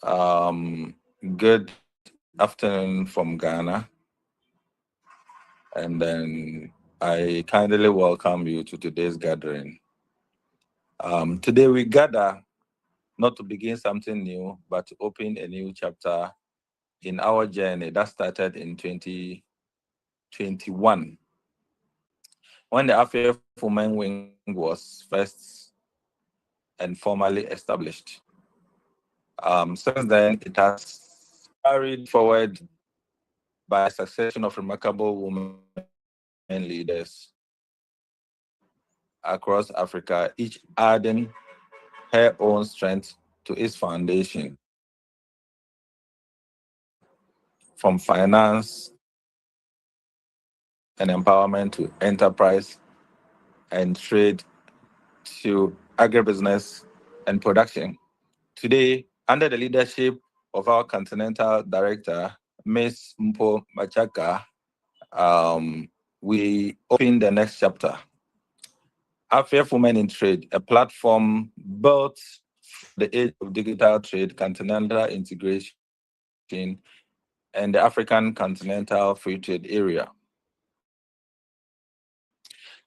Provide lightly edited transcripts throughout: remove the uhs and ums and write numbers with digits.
Um, Good afternoon from Ghana, and then I kindly welcome you to today's gathering. Today we gather not to begin something new, but to open a new chapter in our journey that started in 2021 when the AfYEF Women Wing was first and formally established. Since then, it has carried forward by a succession of remarkable women leaders across Africa, each adding her own strength to its foundation, from finance and empowerment to enterprise and trade to agribusiness and production. Today, under the leadership of our Continental Director, Ms. Mpo Machaka, we open the next chapter. AfYEF Women in Trade, a platform built for the age of digital trade, continental integration, and the African Continental Free Trade Area.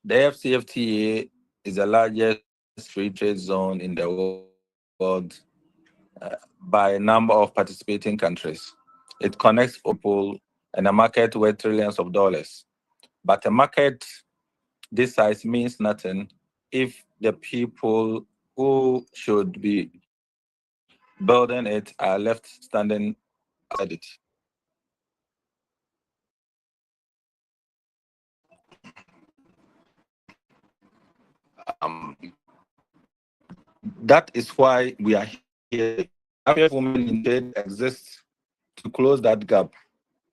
The AfCFTA is the largest free trade zone in the world by a number of participating countries. It connects people and a market worth trillions of dollars. But a market this size means nothing if the people who should be building it are left standing outside it. Um, that is why we are here. AfYEF Women in Trade exists to close that gap,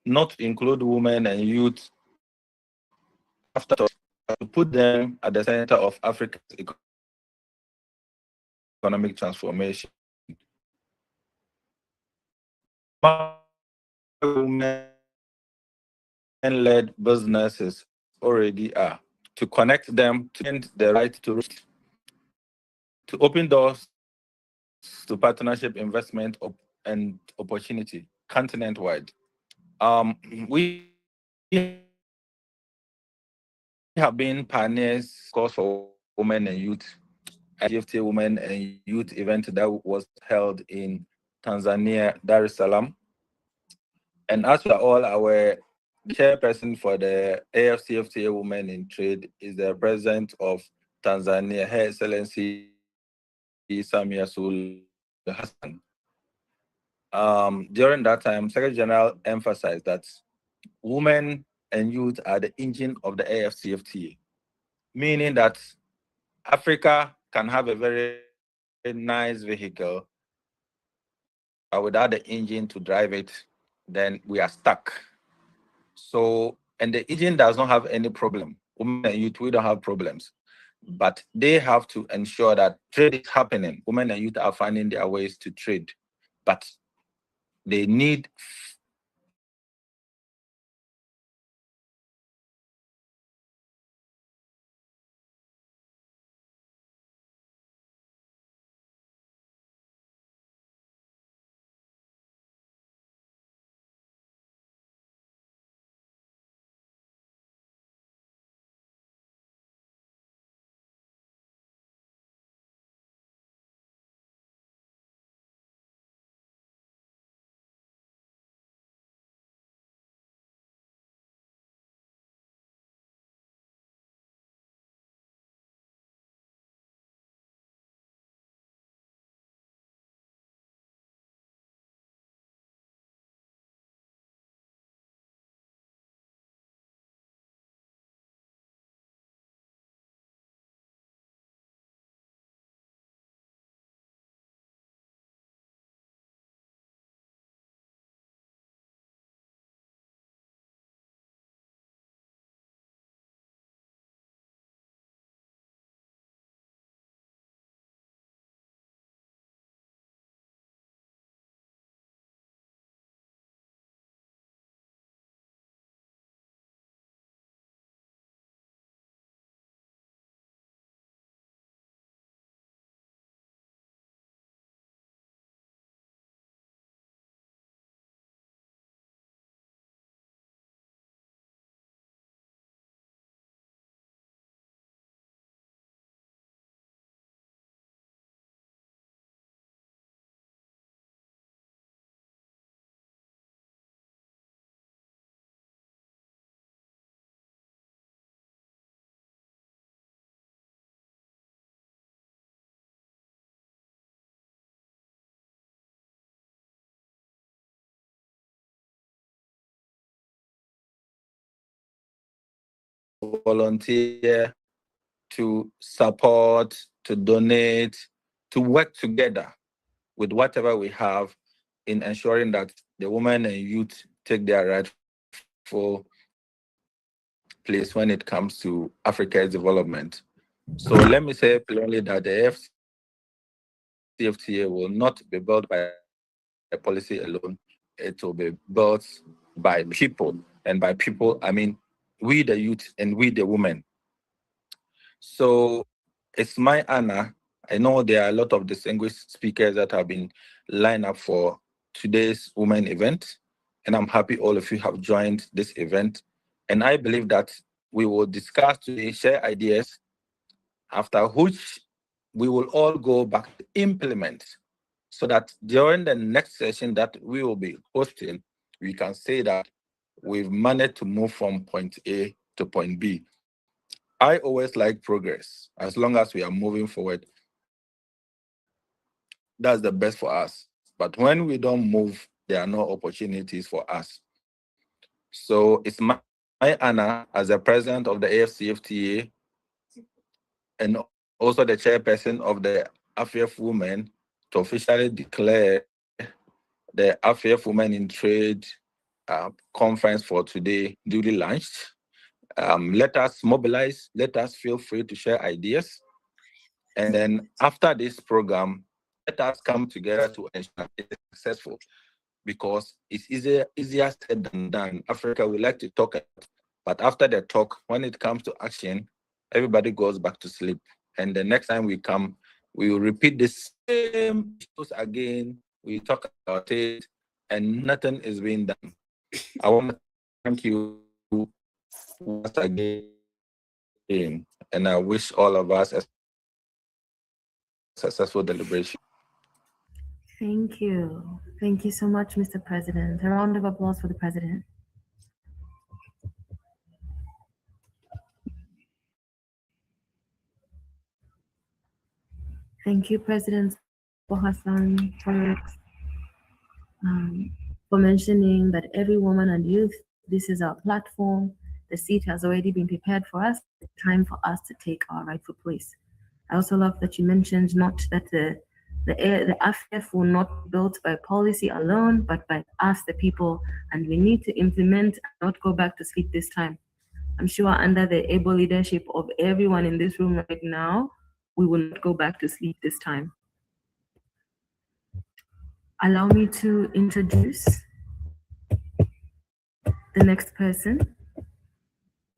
not to include women and youth after to put them at the center of Africa's economic transformation. Women-led businesses already are, to connect them to the right to risk, to open doors to partnership, investment, and opportunity continent-wide. We have been pioneers course for women and youth, AfCFTA Women and Youth event that was held in Tanzania, Dar es Salaam. And as we are all aware, the chairperson for the AfCFTA Women in Trade is the president of Tanzania, Her Excellency Samia Suluhu Hassan. During that time, Secretary General emphasized that women and youth are the engine of the AfCFTA, meaning that Africa can have a very nice vehicle, but without the engine to drive it, then we are stuck. So, and the engine does not have any problem. Women and youth, we don't have problems. But they have to ensure that trade is happening. Women and youth are finding their ways to trade. But they need volunteer, to support, to donate, to work together with whatever we have in ensuring that the women and youth take their rightful place when it comes to Africa's development. So let me say plainly that the AfCFTA will not be built by policy alone. It will be built by people. And by people, I mean we, the youth, and we, the women. So it's my honor. I know there are a lot of distinguished speakers that have been lined up for today's women event, and I'm happy all of you have joined this event. And I believe that we will discuss today, share ideas, after which we will all go back to implement so that during the next session that we will be hosting, we can say that we've managed to move from point A to point B. I always like progress. As long as we are moving forward, that's the best for us. But when we don't move, there are no opportunities for us. So it's my honor as the president of the AfCFTA and also the chairperson of the AfYEF Women to officially declare the AfYEF Women in Trade conference for today duly launched. Let us mobilize. Let us feel free to share ideas. And then after this program, let us come together to ensure it is successful because it's easier said than done. Africa, we like to talk, but after the talk, when it comes to action, everybody goes back to sleep. And the next time we come, we will repeat the same issues again. We talk about it, and nothing is being done. I want to thank you once again, and I wish all of us a successful deliberation. Thank you. Thank you so much, Mr. President. A round of applause for the President. Thank you, President Hassan, for mentioning that every woman and youth, this is our platform. The seat has already been prepared for us. It's time for us to take our rightful place. I also love that you mentioned not that the AfYEF will not be built by policy alone, but by us, the people, and we need to implement and not go back to sleep this time. I'm sure under the able leadership of everyone in this room right now, we will not go back to sleep this time. Allow me to introduce the next person.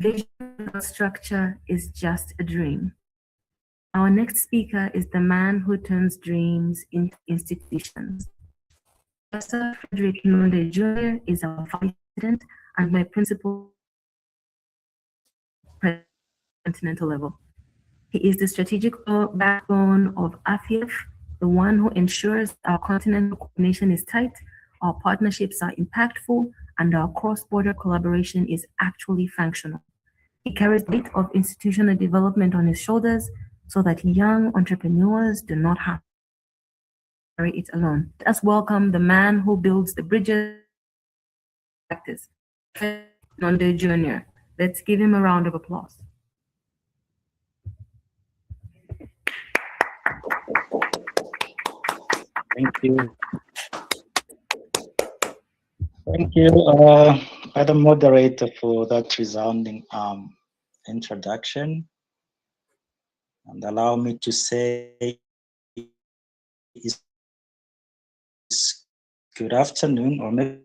Vision without structure is just a dream. Our next speaker is the man who turns dreams into institutions. Professor Frederick Nonde Jr. is our vice president and my principal president at Continental level. He is the strategic backbone of AfYEF, the one who ensures our continental coordination is tight, our partnerships are impactful, and our cross-border collaboration is actually functional. He carries the weight of institutional development on his shoulders so that young entrepreneurs do not have to carry it alone. Let us welcome the man who builds the bridges practice, Fred Nonde Jr. Let's give him a round of applause. Thank you. Thank you, Madam Moderator, for that resounding introduction. And allow me to say good afternoon, or maybe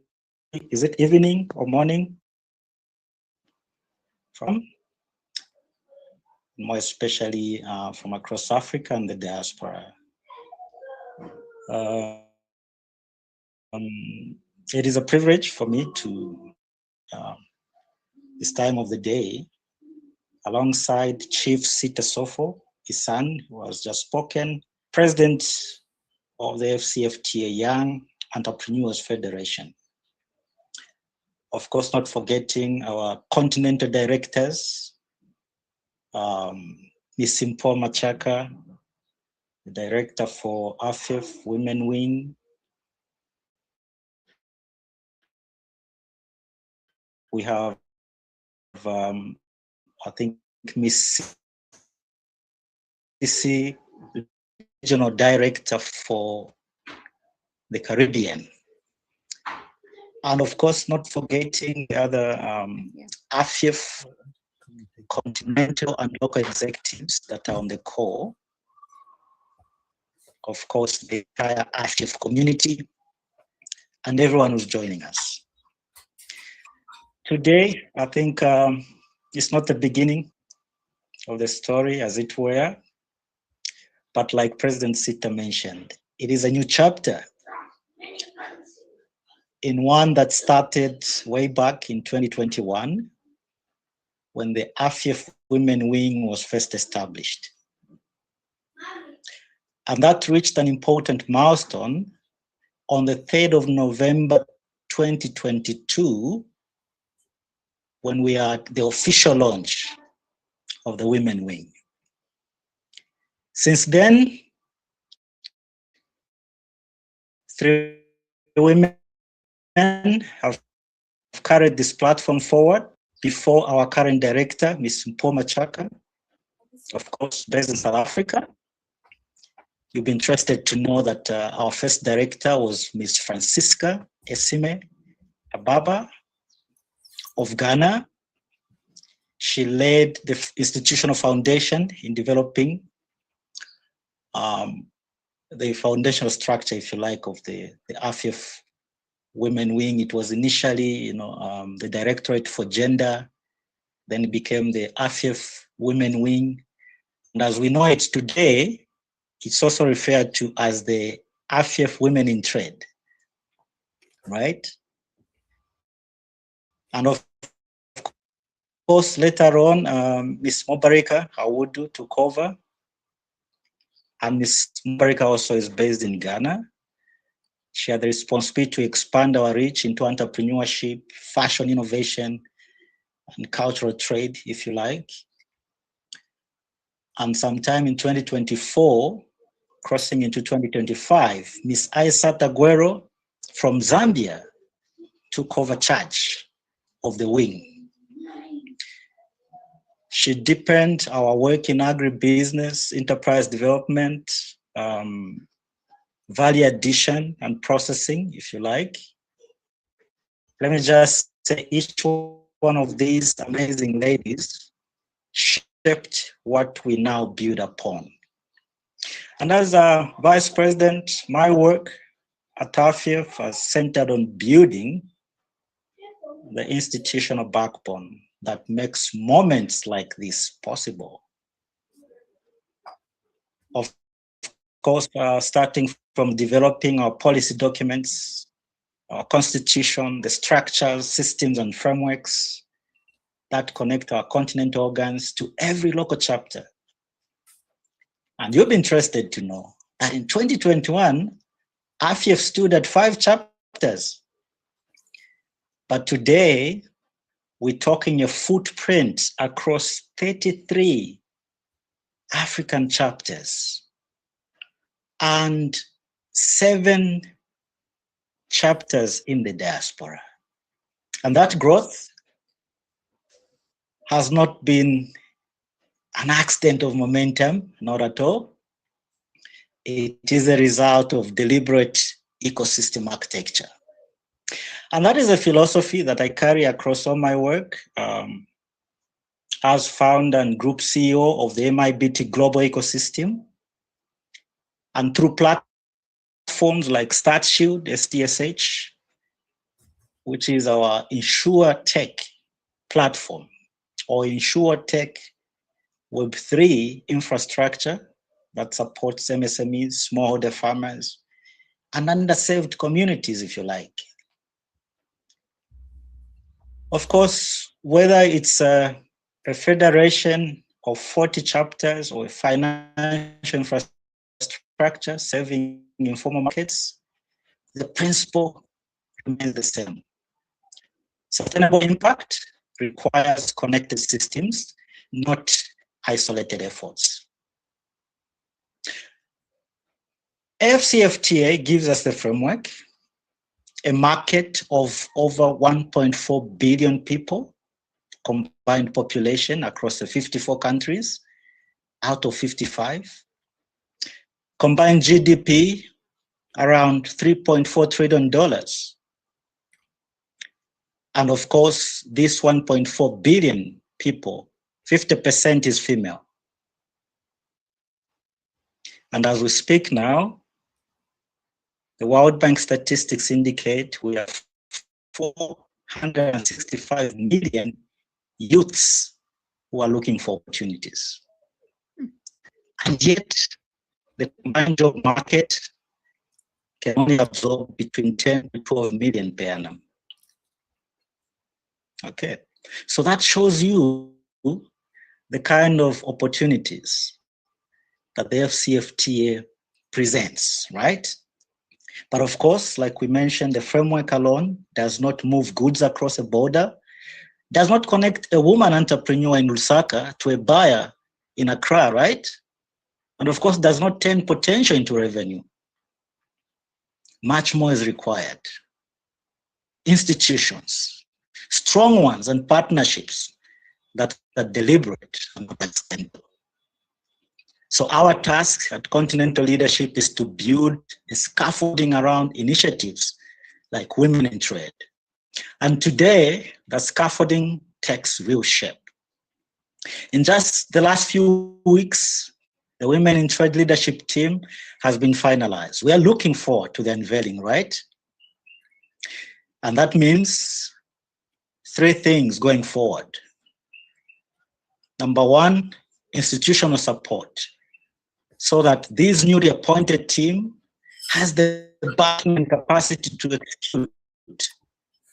is it evening or morning? From more especially from across Africa and the diaspora. It is a privilege for me to, this time of the day, alongside Chief Sita Sofo, his son, who has just spoken, President of the AfCFTA Young Entrepreneurs Federation. Of course, not forgetting our Continental directors, Ms. Simpo Machaka, the director for AfYEF Women Wing. We have I think Miss CC, Regional Director for the Caribbean. And of course, not forgetting the other AfYEF, continental and local executives that are on the call. Of course, the entire AfYEF community and everyone who's joining us. Today, I think it's not the beginning of the story, as it were, but like President Sita mentioned, it is a new chapter in one that started way back in 2021 when the AfYEF Women Wing was first established. And that reached an important milestone on the 3rd of November 2022 when we had the official launch of the Women Wing. Since then, 3 women have carried this platform forward before our current director, Ms. Mpoma Chaka, of course, based in South Africa. You'll be interested to know that our first director was Ms. Francisca Esime Ababa of Ghana. She led the institutional foundation in developing the foundational structure, if you like, of the AfYEF Women Wing. It was initially, the Directorate for Gender, then it became the AfYEF Women Wing. And as we know it today, it's also referred to as the AfYEF Women in Trade, right? And of course, later on, Ms. Moderator Awudu took over. And Ms. Moderator also is based in Ghana. She had the responsibility to expand our reach into entrepreneurship, fashion innovation, and cultural trade, if you like. And sometime in 2024, crossing into 2025, Ms. Aisata Guerrero from Zambia took over charge of the wing. She deepened our work in agribusiness, enterprise development, value addition and processing, if you like. Let me just say each one of these amazing ladies shaped what we now build upon. And as a vice president, my work at AfYEF has centered on building the institutional backbone that makes moments like this possible. Of course, starting from developing our policy documents, our constitution, the structures, systems, and frameworks that connect our continental organs to every local chapter. And you'll be interested to know that in 2021, AfYEF stood at 5 chapters. But today, we're talking a footprint across 33 African chapters and 7 chapters in the diaspora. And that growth has not been an accident of momentum, not at all. It is a result of deliberate ecosystem architecture. And that is a philosophy that I carry across all my work as founder and group CEO of the MIBT Global Ecosystem, and through platforms like StartShield, STSH, which is our InsurTech platform, or InsurTech Web3 infrastructure that supports MSMEs, smallholder farmers, and underserved communities, if you like. Of course, whether it's a federation of 40 chapters or a financial infrastructure serving informal markets, the principle remains the same. Sustainable impact requires connected systems, not isolated efforts. AfCFTA gives us the framework, a market of over 1.4 billion people combined population across the 54 countries out of 55. Combined GDP around $3.4 trillion. And of course, this 1.4 billion people, 50% is female. And as we speak now, the World Bank statistics indicate we have 465 million youths who are looking for opportunities. And yet, the combined job market can only absorb between 10 to 12 million per annum. Okay, so that shows you the kind of opportunities that the AfCFTA presents, right? But of course, like we mentioned, the framework alone does not move goods across a border, does not connect a woman entrepreneur in Lusaka to a buyer in Accra, right? And of course, does not turn potential into revenue. Much more is required. Institutions, strong ones, and partnerships that are deliberate and accidental. So our task at Continental Leadership is to build a scaffolding around initiatives like Women in Trade. And today, the scaffolding takes real shape. In just the last few weeks, the Women in Trade leadership team has been finalized. We are looking forward to the unveiling, right? And that means 3 things going forward. Number 1, institutional support, so that this newly appointed team has the backing and capacity to execute.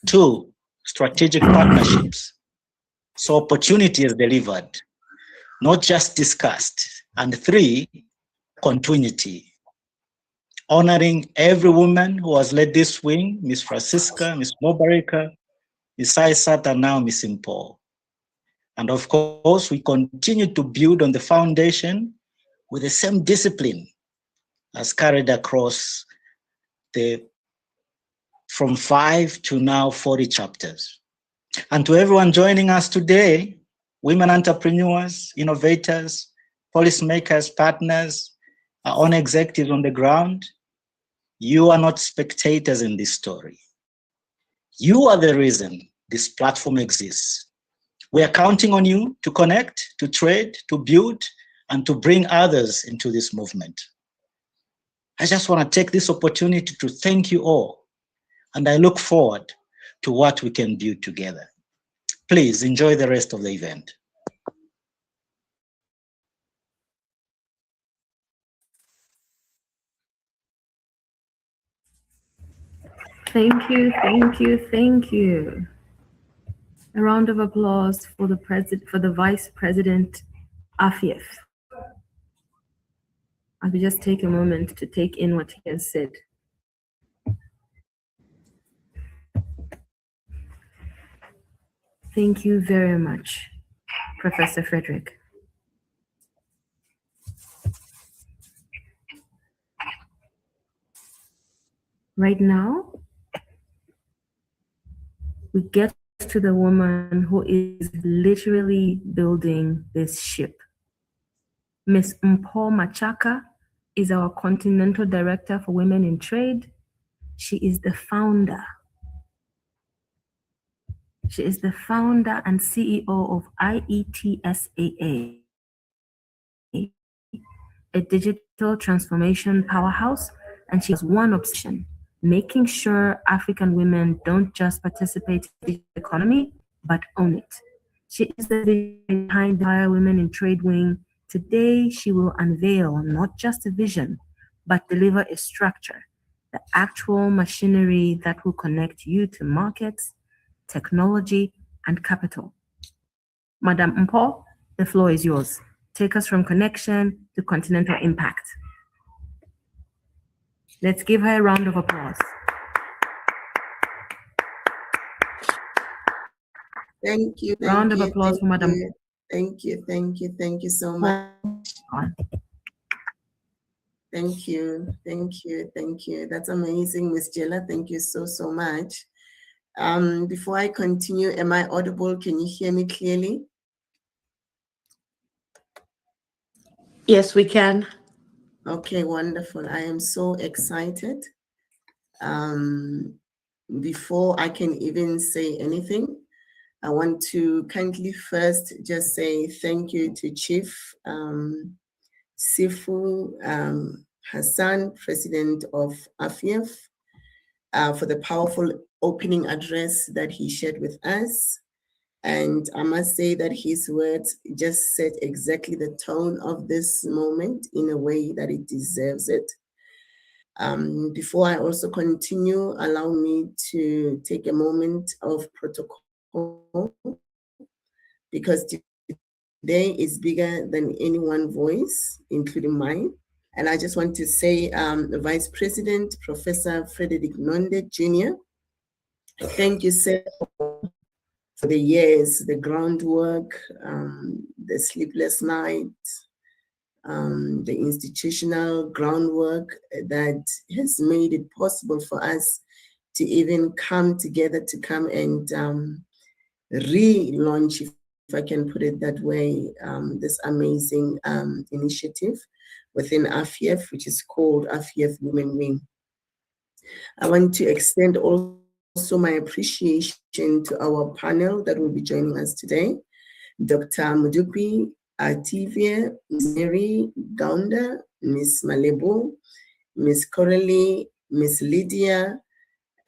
2, strategic partnerships, so opportunity is delivered, not just discussed. And 3, continuity, honoring every woman who has led this wing, Miss Francisca, Miss Moderator, Miss Aisat, and now Miss Paul. And of course, we continue to build on the foundation with the same discipline as carried across from 5 to now 40 chapters. And to everyone joining us today, women entrepreneurs, innovators, policymakers, partners, our own executives on the ground, you are not spectators in this story. You are the reason this platform exists. We are counting on you to connect, to trade, to build, and to bring others into this movement. I just want to take this opportunity to thank you all, and I look forward to what we can build together. Please enjoy the rest of the event. Thank you, thank you, thank you. A round of applause for the Vice President AfYEF. I will just take a moment to take in what he has said. Thank you very much, Professor Frederick. Right now, we get to the woman who is literally building this ship. Ms. Mpho Machaka is our Continental Director for Women in Trade. She is the founder. She is the founder and CEO of IETSAA, a digital transformation powerhouse, and she has one obsession: making sure African women don't just participate in the economy, but own it. She is the vision behind the entire Women in Trade wing. Today, she will unveil not just a vision, but deliver a structure, the actual machinery that will connect you to markets, technology, and capital. Madam Mpho, the floor is yours. Take us from connection to continental impact. Let's give her a round of applause. Thank you. Round of applause for Madam. Thank you so much. Thank you. That's amazing, Miss Jela. Thank you so much. Before I continue, am I audible? Can you hear me clearly? Yes, we can. Okay, wonderful. I am so excited. Before I can even say anything, I want to kindly first just say thank you to Chief Sifu Hassan, President of AfYEF, for the powerful opening address that he shared with us. And I must say that his words just set exactly the tone of this moment in a way that it deserves it. Before I also continue, allow me to take a moment of protocol, because today is bigger than any one voice, including mine. And I just want to say, Vice President, Professor Frederick Nonde Jr., thank you, sir, for the years, the groundwork, the sleepless nights, the institutional groundwork that has made it possible for us to even come together to come and relaunch, if I can put it that way, this amazing initiative within AfYEF, which is called AfYEF Women Wing. I want to extend also my appreciation to our panel that will be joining us today, Dr. Mudupi Ativia, Ms. Mary Gaunda, Ms. Malebo, Ms. Coralie, Ms. Lydia,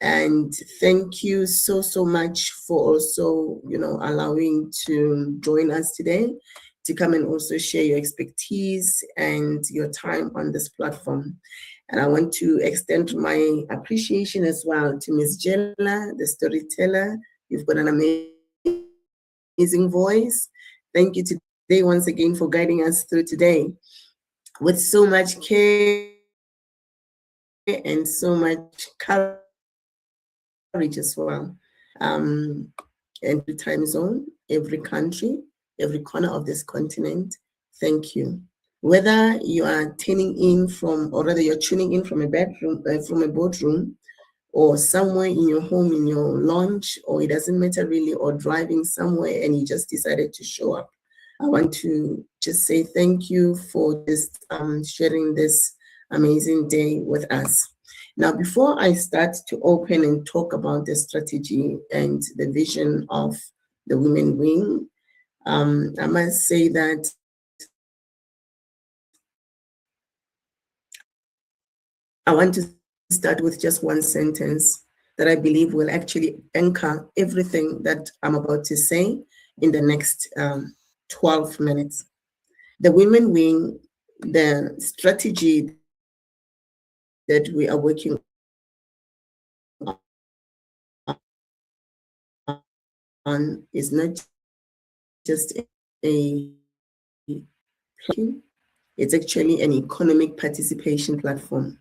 and thank you so much for also, allowing to join us today to come and also share your expertise and your time on this platform. And I want to extend my appreciation as well to Ms. Jela, the storyteller. You've got an amazing voice. Thank you today once again for guiding us through today with so much care and so much courage as well. Every time zone, every country, every corner of this continent. Thank you. Whether you are tuning in from, or rather you're tuning in from a bedroom, from a boardroom, or somewhere in your home, in your lounge, or it doesn't matter really, or driving somewhere and you just decided to show up, I want to just say thank you for just sharing this amazing day with us. Now, before I start to open and talk about the strategy and the vision of the Women Wing, I must say that I want to start with just one sentence that I believe will actually anchor everything that I'm about to say in the next 12 minutes. The Women Wing, the strategy that we are working on is not just a it's actually an economic participation platform.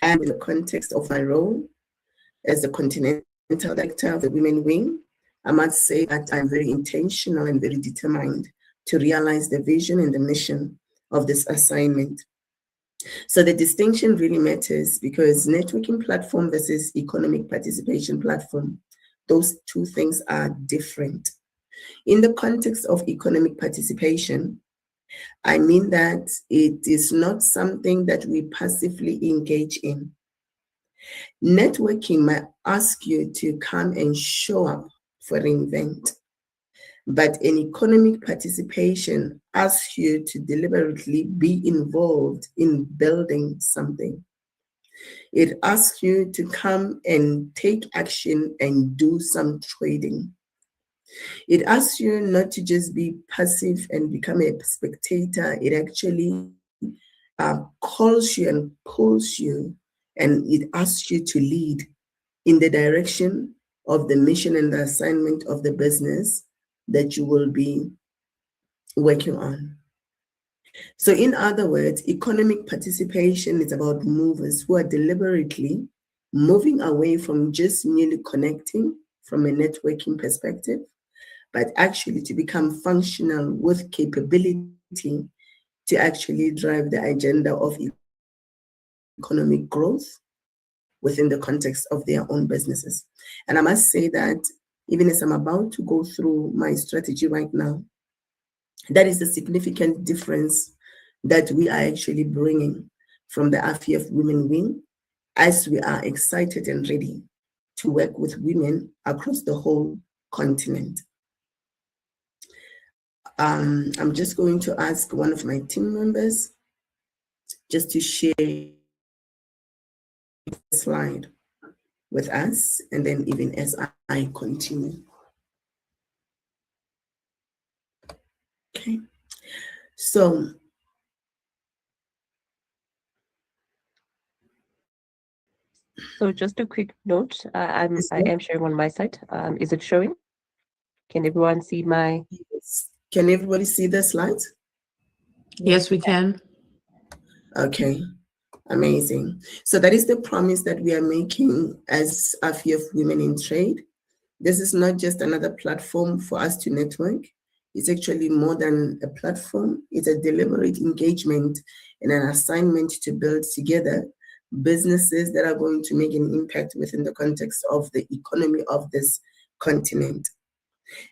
And in the context of my role as the Continental Director of the Women Wing, I must say that I'm very intentional and very determined to realize the vision and the mission of this assignment. So the distinction really matters, because networking platform versus economic participation platform, those two things are different. In the context of economic participation, I mean that it is not something that we passively engage in. Networking might ask you to come and show up for an event, but an economic participation asks you to deliberately be involved in building something. It asks you to come and take action and do some trading. It asks you not to just be passive and become a spectator. It actually calls you and pulls you, and it asks you to lead in the direction of the mission and the assignment of the business that you will be working on. So in other words, economic participation is about movers who are deliberately moving away from just merely connecting from a networking perspective, but actually to become functional with capability to actually drive the agenda of economic growth within the context of their own businesses. And I must say that even as I'm about to go through my strategy right now, that is a significant difference that we are actually bringing from the AfYEF Women Wing, as we are excited and ready to work with women across the whole continent. I'm just going to ask one of my team members just to share the slide with us, and then even as I continue. Okay, so just a quick note, I am sharing on my side. Is it showing? Can everyone see my? Can everybody see the slides? Yes, we can. Okay, amazing. So that is the promise that we are making as AfYEF Women in Trade. This is not just another platform for us to network. It's actually more than a platform. It's a deliberate engagement and an assignment to build together businesses that are going to make an impact within the context of the economy of this continent.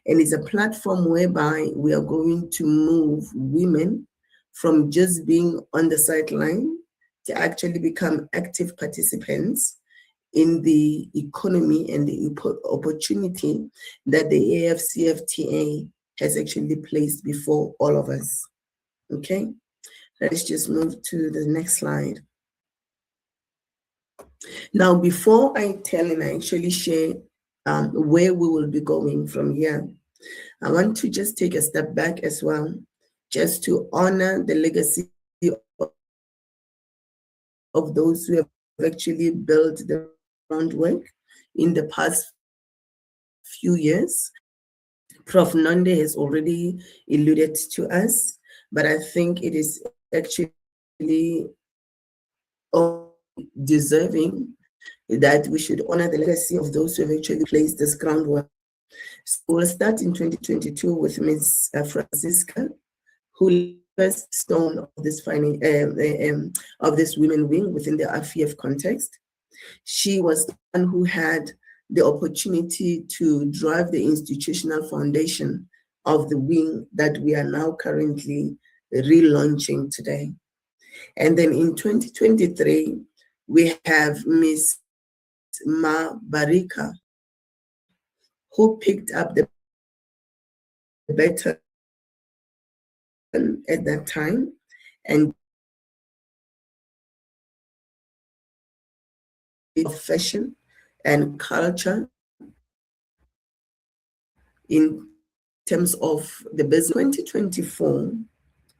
And it's a platform whereby we are going to move women from just being on the sideline to actually become active participants in the economy and the opportunity that the AfCFTA has actually placed before all of us. Okay, let's just move to the next slide. Now, before I tell and I actually share where we will be going from here, I want to just take a step back as well, just to honor the legacy of those who have actually built the groundwork in the past few years. Prof. Nonde has already alluded to us, but I think it is actually deserving that we should honor the legacy of those who have actually placed this groundwork. So we'll start in 2022 with Ms. Francisca, who first stone of this of this women wing within the AfYEF context. She was the one who had the opportunity to drive the institutional foundation of the wing that we are now currently relaunching today. And then in 2023, we have Ms. Ma Barika, who picked up the baton at that time and of fashion and culture in terms of the business. 2024,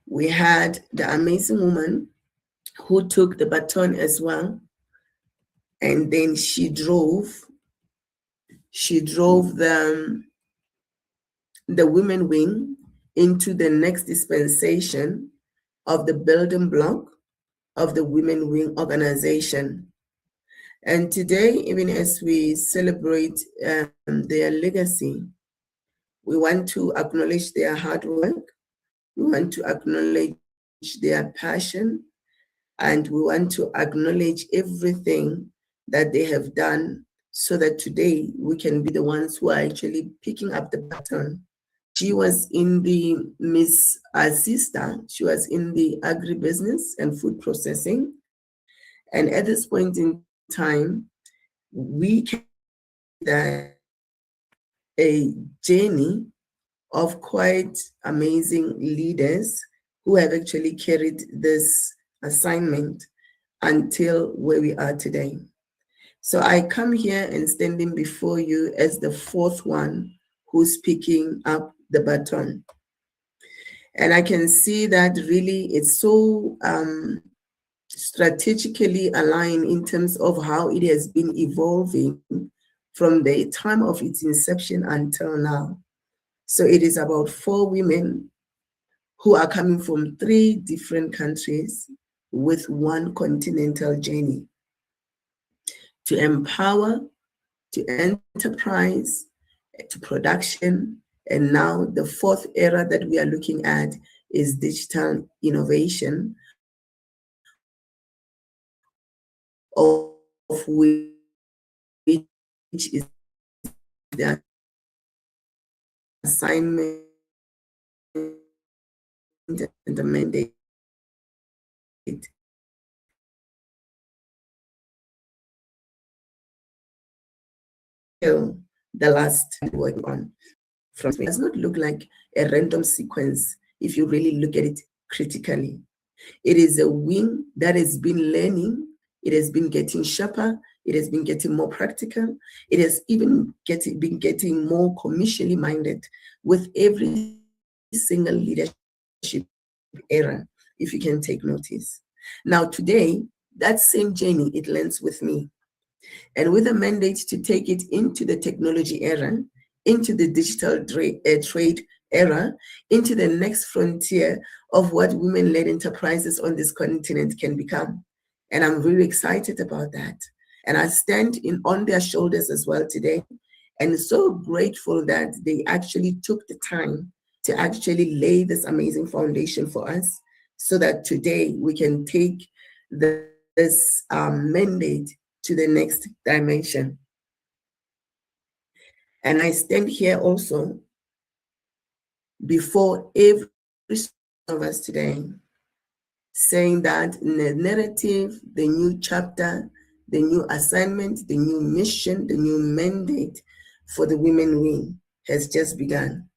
we had the amazing woman who took the baton as well, and then she drove the women wing into the next dispensation of the building block of the women wing organization. And today, even as we celebrate their legacy, we want to acknowledge their hard work, we want to acknowledge their passion, and we want to acknowledge everything that they have done so that today we can be the ones who are actually picking up the baton. She was in the Miss Assista, she was in the agribusiness and food processing. And at this point in time, we can see that a journey of quite amazing leaders who have actually carried this assignment until where we are today. So I come here and standing before you as the fourth one who's picking up the baton. And I can see that really it's so strategically aligned in terms of how it has been evolving from the time of its inception until now. So it is about 4 women who are coming from 3 different countries with one continental journey to empower, to enterprise, to production, and now the 4th era that we are looking at is digital innovation, which is the assignment and the mandate. The last working on from it does not look like a random sequence if you really look at it critically. It is a wing that has been learning, it has been getting sharper, it has been getting more practical, it has even been getting more commercially minded with every single leadership era, if you can take notice. Now today, that same journey, it lands with me. And with a mandate to take it into the technology era, into the digital trade era, into the next frontier of what women-led enterprises on this continent can become. And I'm really excited about that. And I stand on their shoulders as well today, and so grateful that they actually took the time to actually lay this amazing foundation for us so that today we can take this mandate to the next dimension. And I stand here also before every of us today, saying that the narrative, the new chapter, the new assignment, the new mission, the new mandate for the women wing has just begun.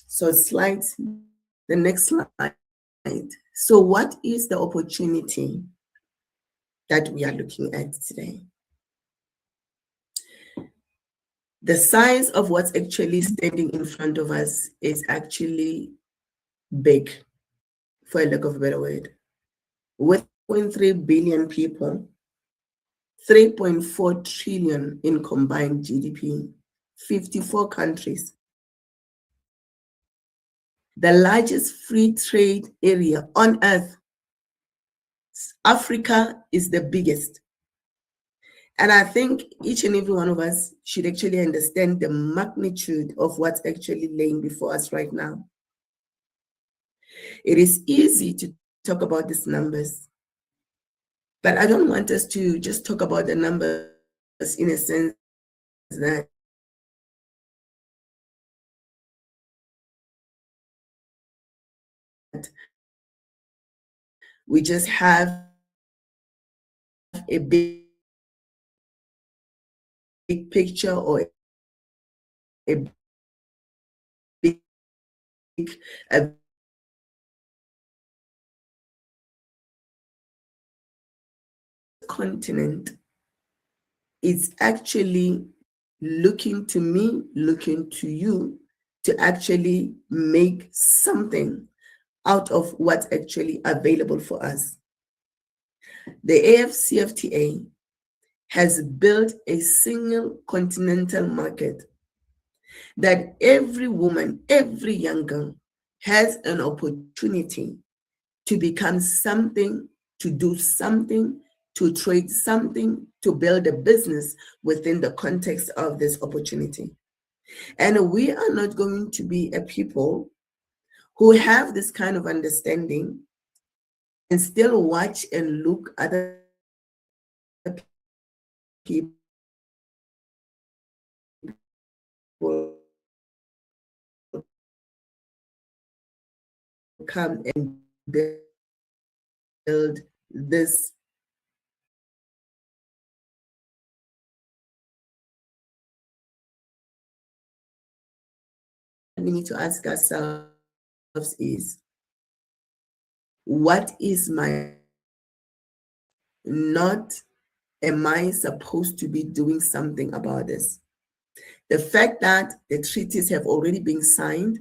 So the next slide. So what is the opportunity that we are looking at today? The size of what's actually standing in front of us is actually big, for a lack of a better word. With 0.3 billion people, 3.4 trillion in combined GDP, 54 countries. The largest free trade area on earth. Africa is the biggest. And I think each and every one of us should actually understand the magnitude of what's actually laying before us right now. It is easy to talk about these numbers, but I don't want us to just talk about the numbers in a sense that we just have a big picture or a big continent. It's actually looking to me, looking to you to actually make something out of what's actually available for us. The AfCFTA has built a single continental market that every woman, every young girl has an opportunity to become something, to do something, to trade something, to build a business within the context of this opportunity. And we are not going to be a people who have this kind of understanding and still watch and look at other people come and build this we need to ask ourselves is, what is my, not am I supposed to be doing something about this? The fact that the treaties have already been signed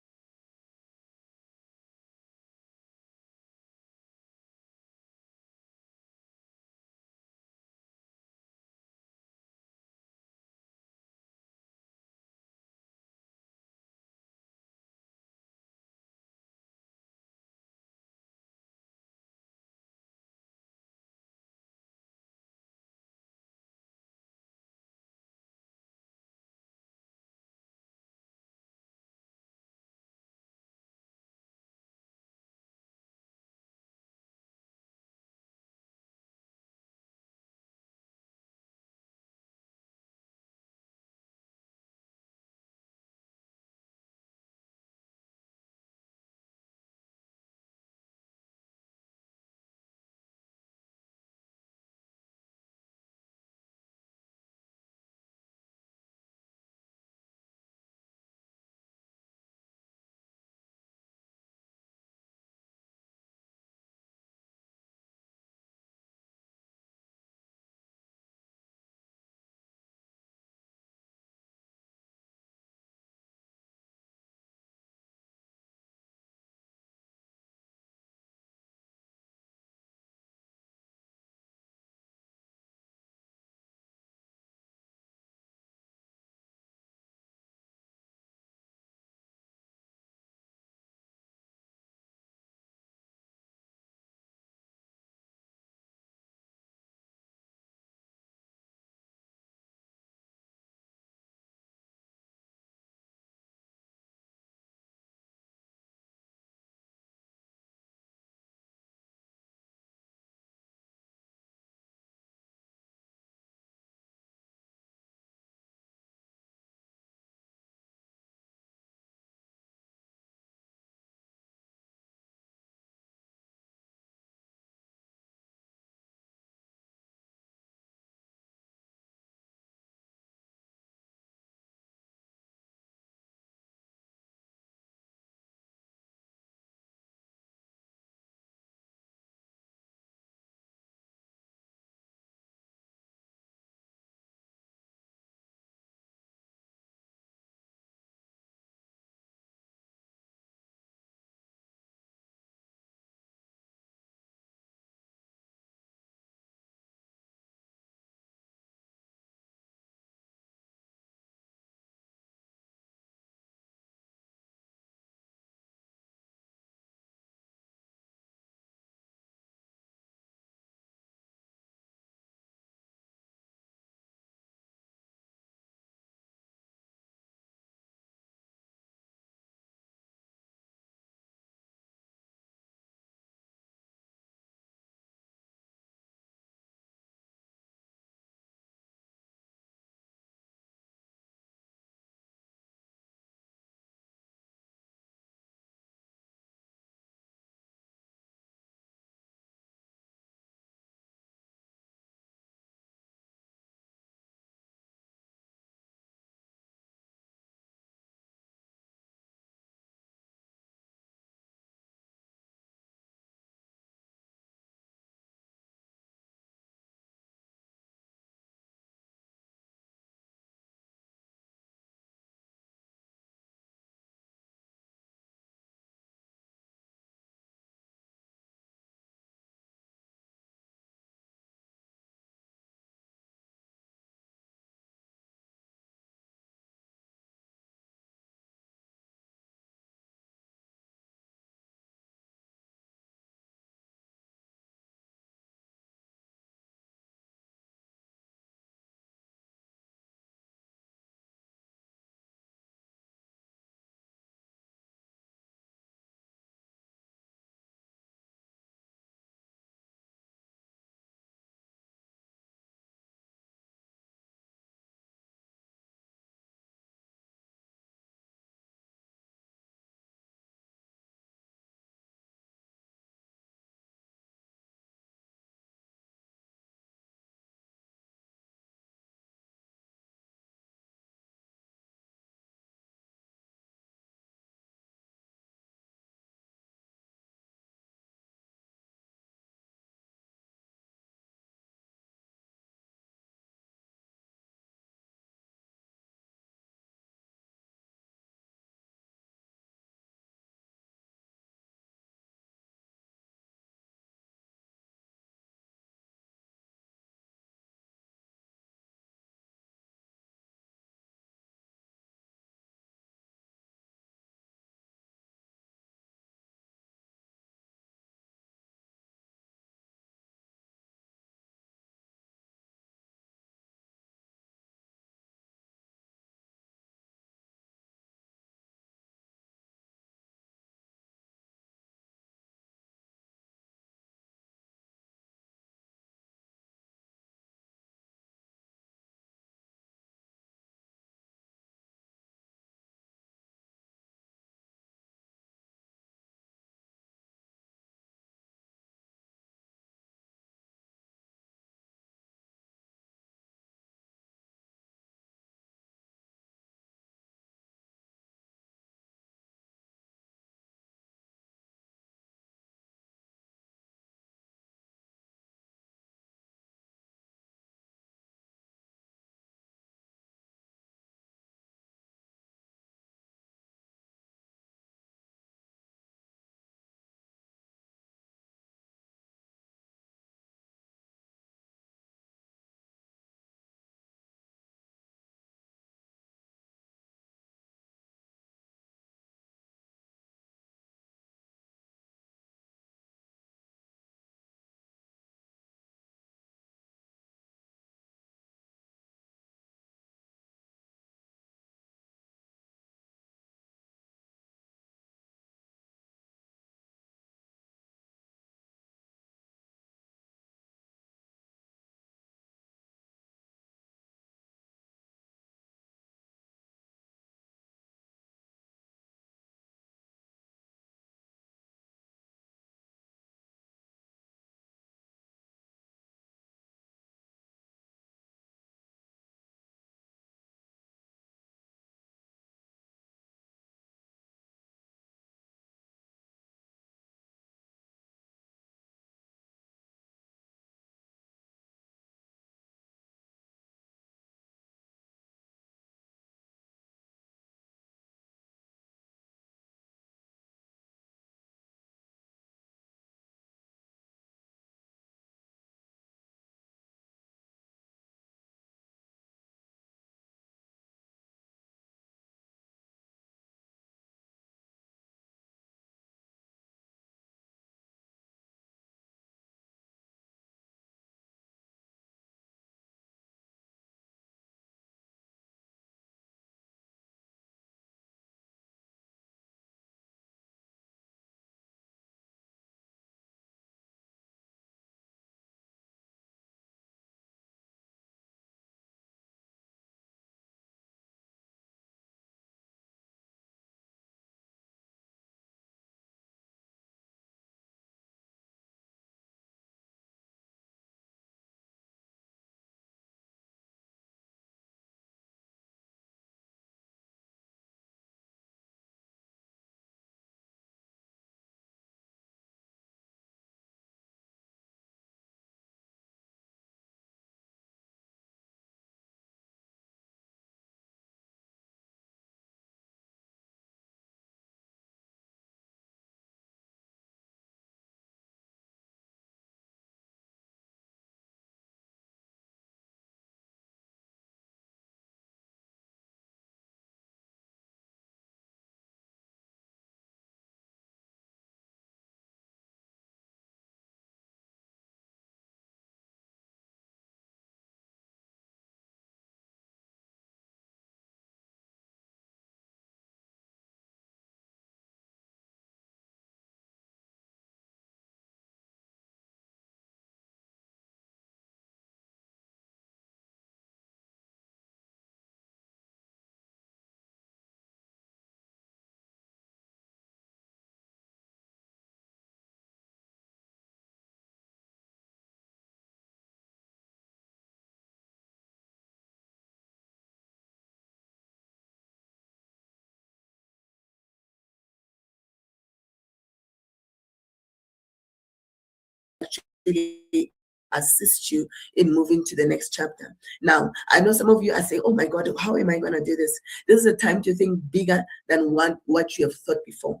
assist you in moving to the next chapter. Now, I know some of you are saying, oh my God, how am I going to do this? This is a time to think bigger than what you have thought before.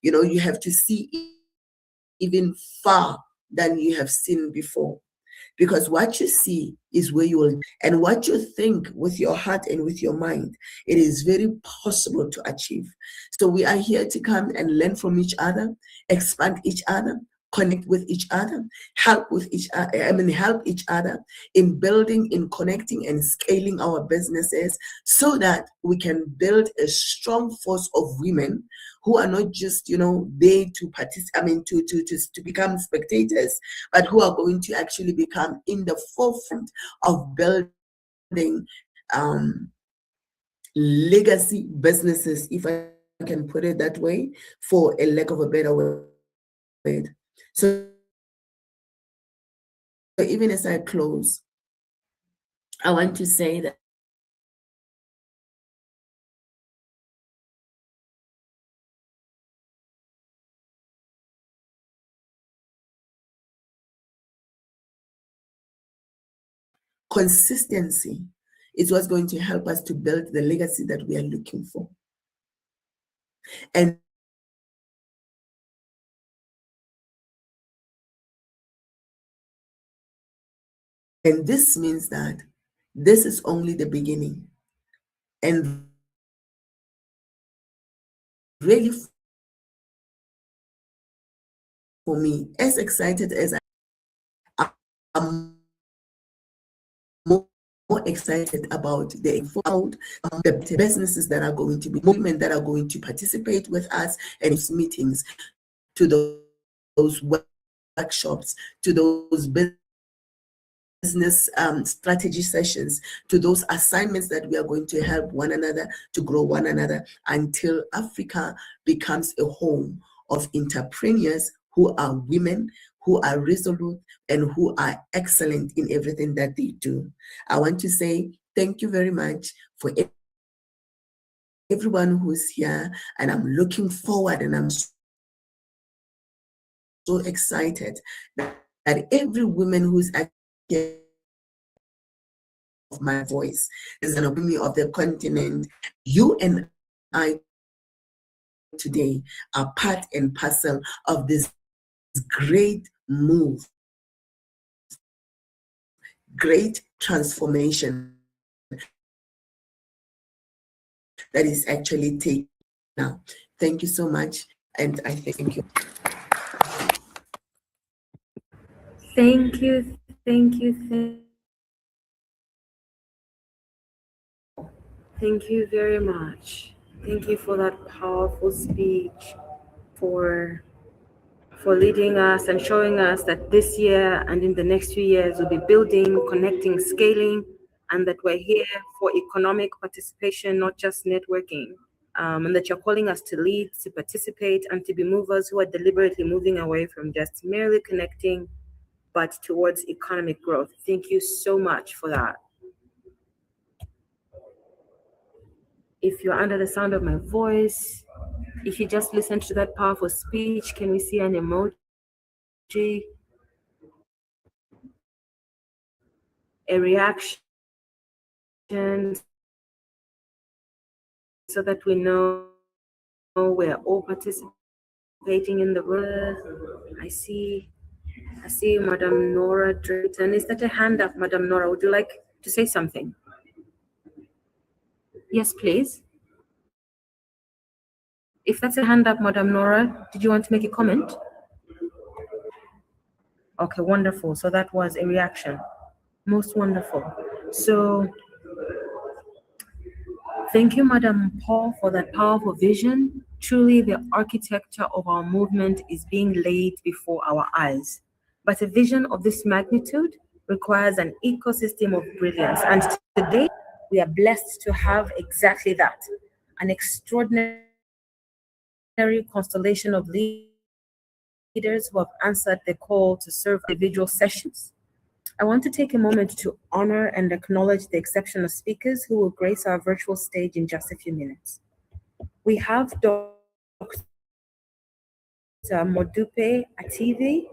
You know, you have to see even far than you have seen before. Because what you see is where you will, and what you think with your heart and with your mind, it is very possible to achieve. So we are here to come and learn from each other, expand each other, connect with each other, help each other in building, in connecting and scaling our businesses so that we can build a strong force of women who are not just, you know, there to participate, to become spectators, but who are going to actually become in the forefront of building legacy businesses, if I can put it that way, for a lack of a better word. So even as I close, I want to say that consistency is what's going to help us to build the legacy that we are looking for. And this means that this is only the beginning. And really, for me, as excited as I'm more excited about the businesses that are going to be, movement that are going to participate with us and its meetings, to those workshops, to those business strategy sessions, to those assignments that we are going to help one another to grow one another until Africa becomes a home of entrepreneurs who are women, who are resolute, and who are excellent in everything that they do. I want to say thank you very much for everyone who's here, and I'm looking forward, and I'm so excited that every woman who's actually of my voice is an opinion of the continent. You and I today are part and parcel of this great move, great transformation that is actually taking now. Thank you so much, and I thank you. Thank you, thank you very much. Thank you for that powerful speech, for leading us and showing us that this year and in the next few years we'll be building, connecting, scaling, and that we're here for economic participation, not just networking. And that you're calling us to lead, to participate, and to be movers who are deliberately moving away from just merely connecting, but towards economic growth. Thank you so much for that. If you're under the sound of my voice, if you just listened to that powerful speech, can we see an emoji? A reaction, so that we know we're all participating in the room. I see Madam Nora Drayton. Is that a hand up, Madam Nora? Would you like to say something? Yes, please. If that's a hand up, Madam Nora, did you want to make a comment? Okay, wonderful. So that was a reaction. Most wonderful. So thank you, Madam Paul, for that powerful vision. Truly, the architecture of our movement is being laid before our eyes. But a vision of this magnitude requires an ecosystem of brilliance. And today, we are blessed to have exactly that, an extraordinary constellation of leaders who have answered the call to serve individual sessions. I want to take a moment to honor and acknowledge the exceptional speakers who will grace our virtual stage in just a few minutes. We have Dr. Modupe Ativi,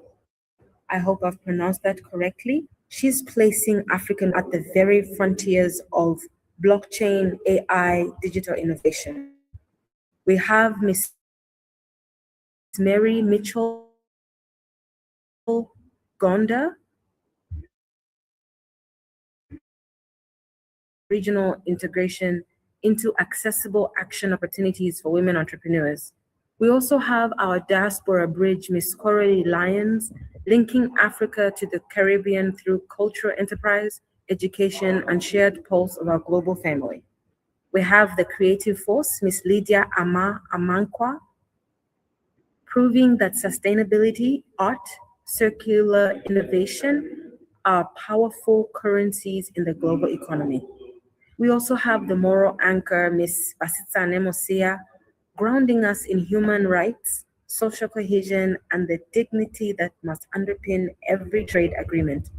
I hope I've pronounced that correctly. She's placing African at the very frontiers of blockchain, AI, digital innovation. We have Miss Mary Mitchell Gonda, regional integration into accessible action opportunities for women entrepreneurs. We also have our diaspora bridge, Miss Coralie Lyons, linking Africa to the Caribbean through cultural enterprise, education, and shared pulse of our global family. We have the creative force, Miss Lydia Amankwa, proving that sustainability, art, circular innovation are powerful currencies in the global economy. We also have the moral anchor, Ms. Basitsa Nemosia, grounding us in human rights, social cohesion, and the dignity that must underpin every trade agreement.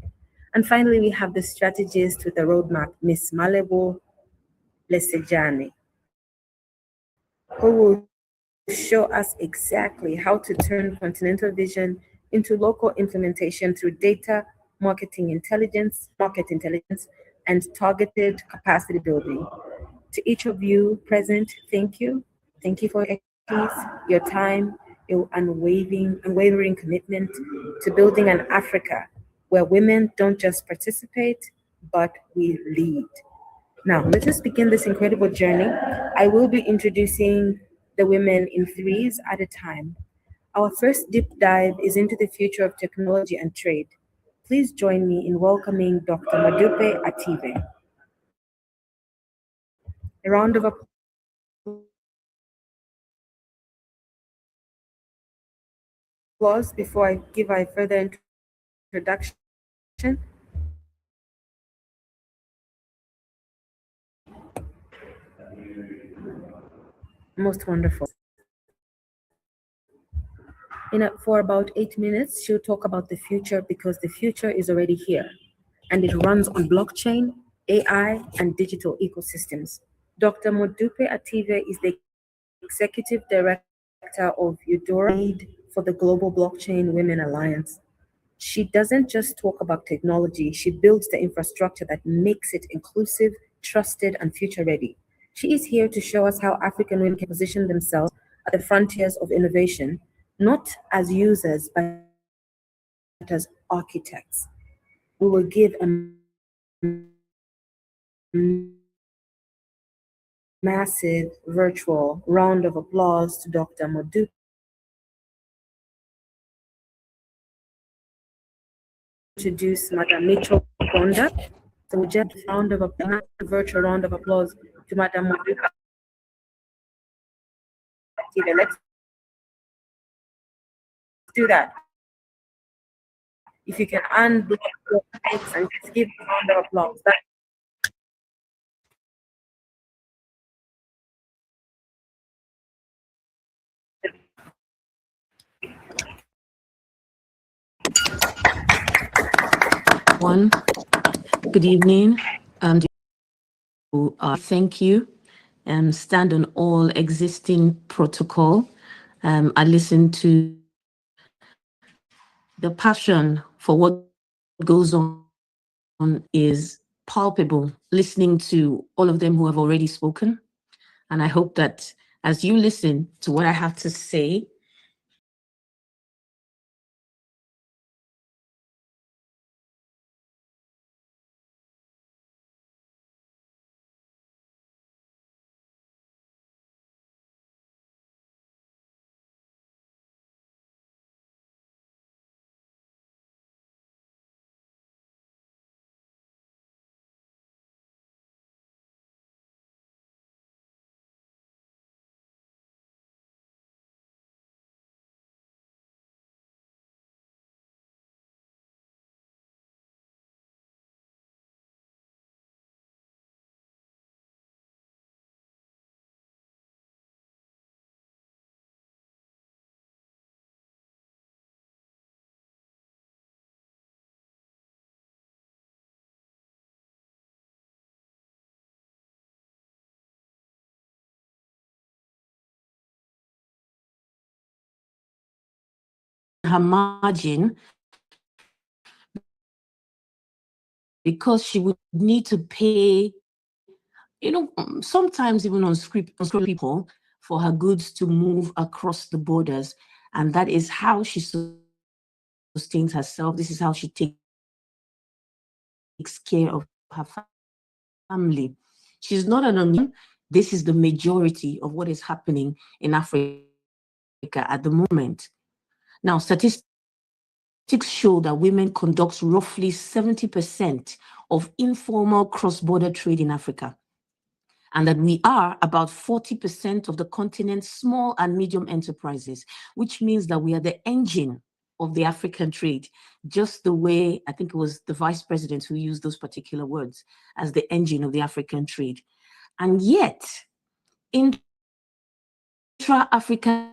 And finally, we have the strategist with the roadmap, Ms. Malebo Lesejani, who will show us exactly how to turn continental vision into local implementation through data, market intelligence, and targeted capacity building. To each of you present, thank you. Thank you for your expertise, your time, your unwavering commitment to building an Africa where women don't just participate, but we lead. Now, let us begin this incredible journey. I will be introducing the women in threes at a time. Our first deep dive is into the future of technology and trade. Please join me in welcoming Dr. Madupe Ative. A round of applause before I give a further introduction. Most wonderful. For about 8 minutes, she'll talk about the future because the future is already here and it runs on blockchain, AI, and digital ecosystems. Dr. Modupe Ative is the Executive Director of Eudora for the Global Blockchain Women Alliance. She doesn't just talk about technology, she builds the infrastructure that makes it inclusive, trusted, and future ready. She is here to show us how African women can position themselves at the frontiers of innovation, not as users, but as architects. We will give a massive virtual round of applause to Dr. Modupe. Introduce Madam Mitchell Gonda. So we just virtual round of applause to Madam Modupe. Let's do that. If you can unblock your mics and just give a round of applause. Good evening. Thank you. Stand on all existing protocol. I listen to the passion for what goes on is palpable, listening to all of them who have already spoken. And I hope that as you listen to what I have to say, her margin because she would need to pay, sometimes even on script people for her goods to move across the borders. And that is how she sustains herself. This is how she takes care of her family. She's not an unknown. This is the majority of what is happening in Africa at the moment. Now, statistics show that women conduct roughly 70% of informal cross-border trade in Africa, and that we are about 40% of the continent's small and medium enterprises, which means that we are the engine of the African trade, just the way I think it was the vice president who used those particular words as the engine of the African trade. And yet, intra-African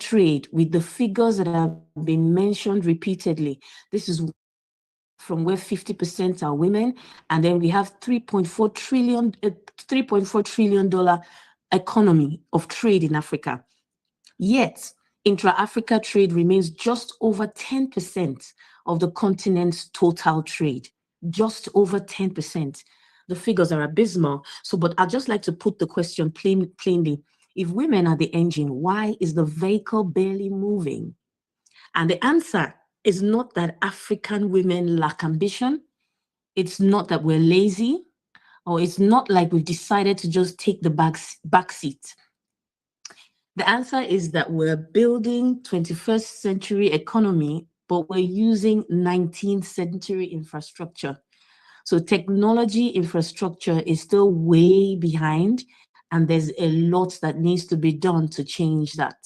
trade, with the figures that have been mentioned repeatedly, this is from where 50% are women, and then we have $3.4 trillion economy of trade in Africa. Yet, intra-Africa trade remains just over 10% of the continent's total trade, just over 10%. The figures are abysmal. So, but I'd just like to put the question plainly. If women are the engine, why is the vehicle barely moving? And the answer is not that African women lack ambition. It's not that we're lazy, or it's not like we've decided to just take the back seat. The answer is that we're building 21st century economy, but we're using 19th century infrastructure. So technology infrastructure is still way behind, and there's a lot that needs to be done to change that.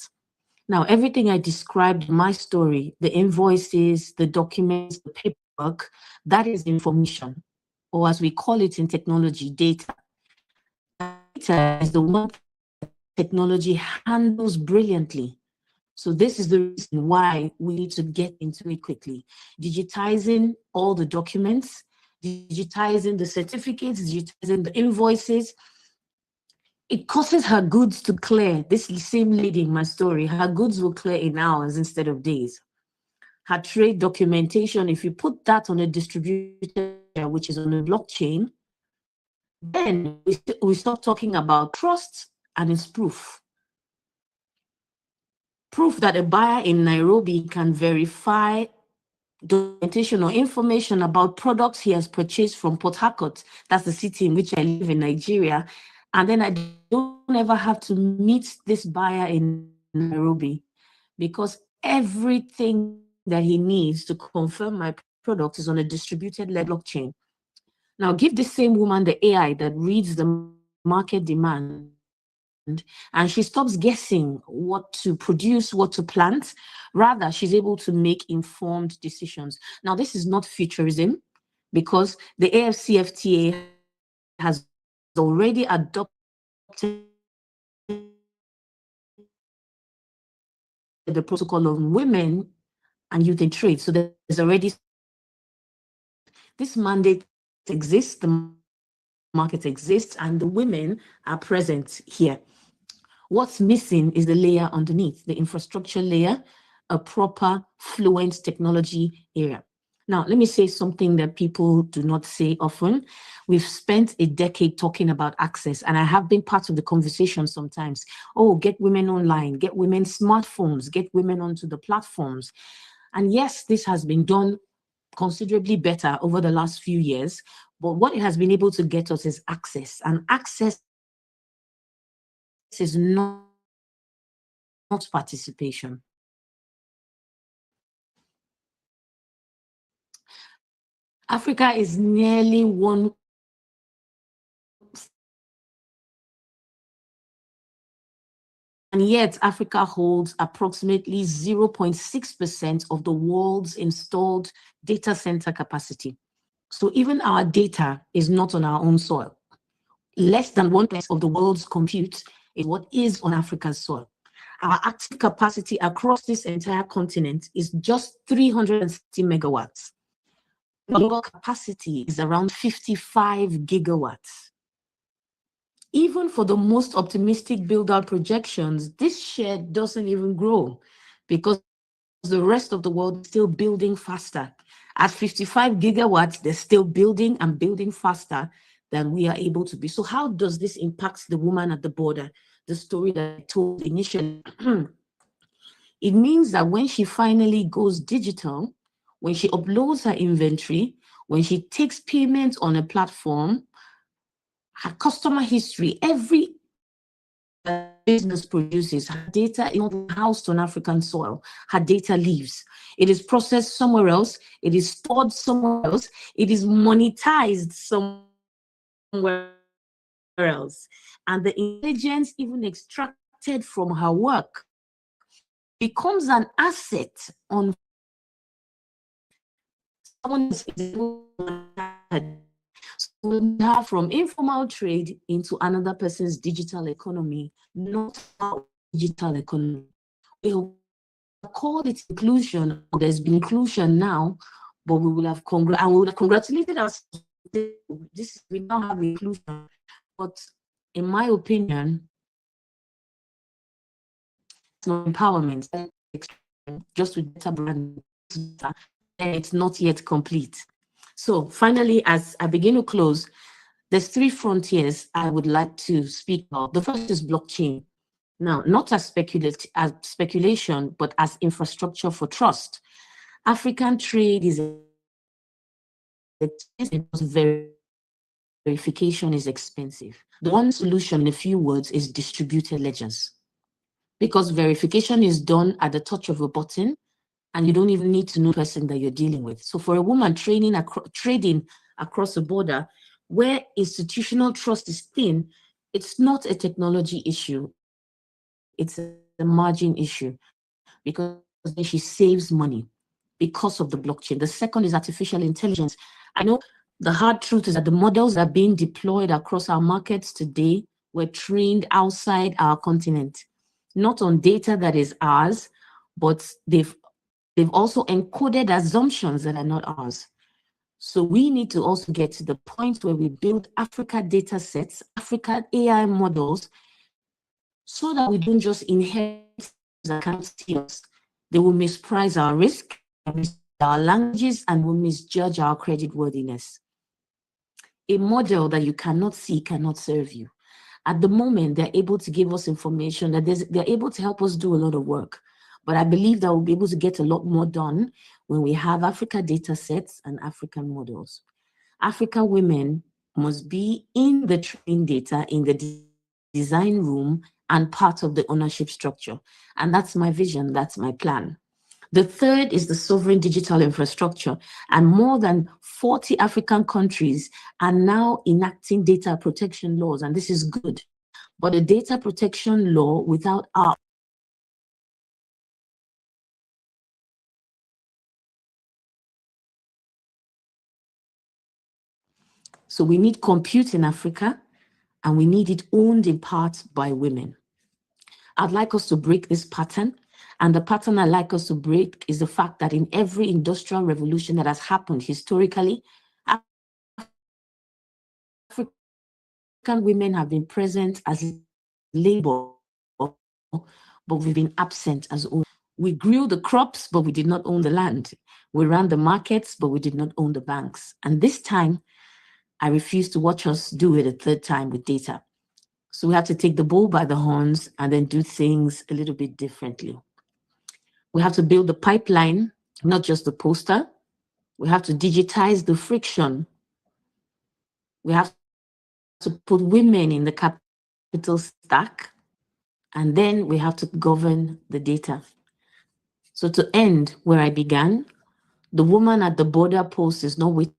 Now, everything I described in my story, the invoices, the documents, the paperwork, that is information, or as we call it in technology, data. Data is the one technology handles brilliantly. So this is the reason why we need to get into it quickly. Digitizing all the documents, digitizing the certificates, digitizing the invoices. It causes her goods to clear. This same lady in my story, her goods will clear in hours instead of days. Her trade documentation, if you put that on a distributor, which is on a blockchain, then we stop talking about trust, and it's proof. Proof that a buyer in Nairobi can verify documentation or information about products he has purchased from Port Harcourt. That's the city in which I live in Nigeria. And then I don't ever have to meet this buyer in Nairobi, because everything that he needs to confirm my product is on a distributed blockchain. Now, give the same woman the AI that reads the market demand, and she stops guessing what to produce, what to plant. Rather, she's able to make informed decisions. Now, this is not futurism, because the AfCFTA has already adopted the protocol on women and youth in trade. So there's already this mandate exists, the market exists, and the women are present here. What's missing is the layer underneath, the infrastructure layer, a proper fluent technology area. Now, let me say something that people do not say often. We've spent a decade talking about access, and I have been part of the conversation sometimes. Oh, get women online, get women smartphones, get women onto the platforms. And yes, this has been done considerably better over the last few years, but what it has been able to get us is access, and access is not participation. Africa is nearly one and yet Africa holds approximately 0.6% of the world's installed data center capacity. So even our data is not on our own soil. Less than 1% of the world's compute is what is on Africa's soil. Our active capacity across this entire continent is just 360 megawatts. Global capacity is around 55 gigawatts. Even for the most optimistic build-out projections, this share doesn't even grow, because the rest of the world is still building faster. At 55 gigawatts, they're still building and building faster than we are able to be. So how does this impact the woman at the border? The story that I told initially. It means that when she finally goes digital, when she uploads her inventory, when she takes payments on a platform, her customer history, every business produces, her data is not housed on African soil. Her data leaves. It is processed somewhere else. It is stored somewhere else. It is monetized somewhere else. And the intelligence even extracted from her work becomes an asset on someone's from informal trade into another person's digital economy, not our digital economy. We called it inclusion. There's been inclusion now, but we will have congratulated us. We now have inclusion, but in my opinion, it's not empowerment. Just with data brand, and it's not yet complete. So finally, as I begin to close, there's 3 frontiers I would like to speak about. The first is blockchain. Now, not as speculation, but as infrastructure for trust. African trade is verification is expensive. The one solution, in a few words, is distributed ledgers. Because verification is done at the touch of a button, and you don't even need to know the person that you're dealing with. So for a woman trading across a border where institutional trust is thin, it's not a technology issue. It's a margin issue, because then she saves money because of the blockchain. The second is artificial intelligence. I know the hard truth is that the models that are being deployed across our markets today were trained outside our continent, not on data that is ours, but they've also encoded assumptions that are not ours. So we need to also get to the point where we build Africa data sets, African AI models, so that we don't just inherit that can't see us. They will misprice our risk, our languages, and will misjudge our creditworthiness. A model that you cannot see cannot serve you. At the moment, they're able to give us information, that they're able to help us do a lot of work. But I believe that we'll be able to get a lot more done when we have Africa data sets and African models. African women must be in the training data, in the design room, and part of the ownership structure. And that's my vision, that's my plan. The third is the sovereign digital infrastructure. And more than 40 African countries are now enacting data protection laws, and this is good. But a data protection law without our So we need compute in Africa, and we need it owned in part by women. I'd like us to break this pattern. And the pattern I'd like us to break is the fact that in every industrial revolution that has happened historically, African women have been present as labor, but we've been absent as owners. We grew the crops, but we did not own the land. We ran the markets, but we did not own the banks. And this time, I refuse to watch us do it a third time with data. So we have to take the bull by the horns and then do things a little bit differently. We have to build the pipeline, not just the poster. We have to digitize the friction. We have to put women in the capital stack. And then we have to govern the data. So to end where I began, the woman at the border post is not waiting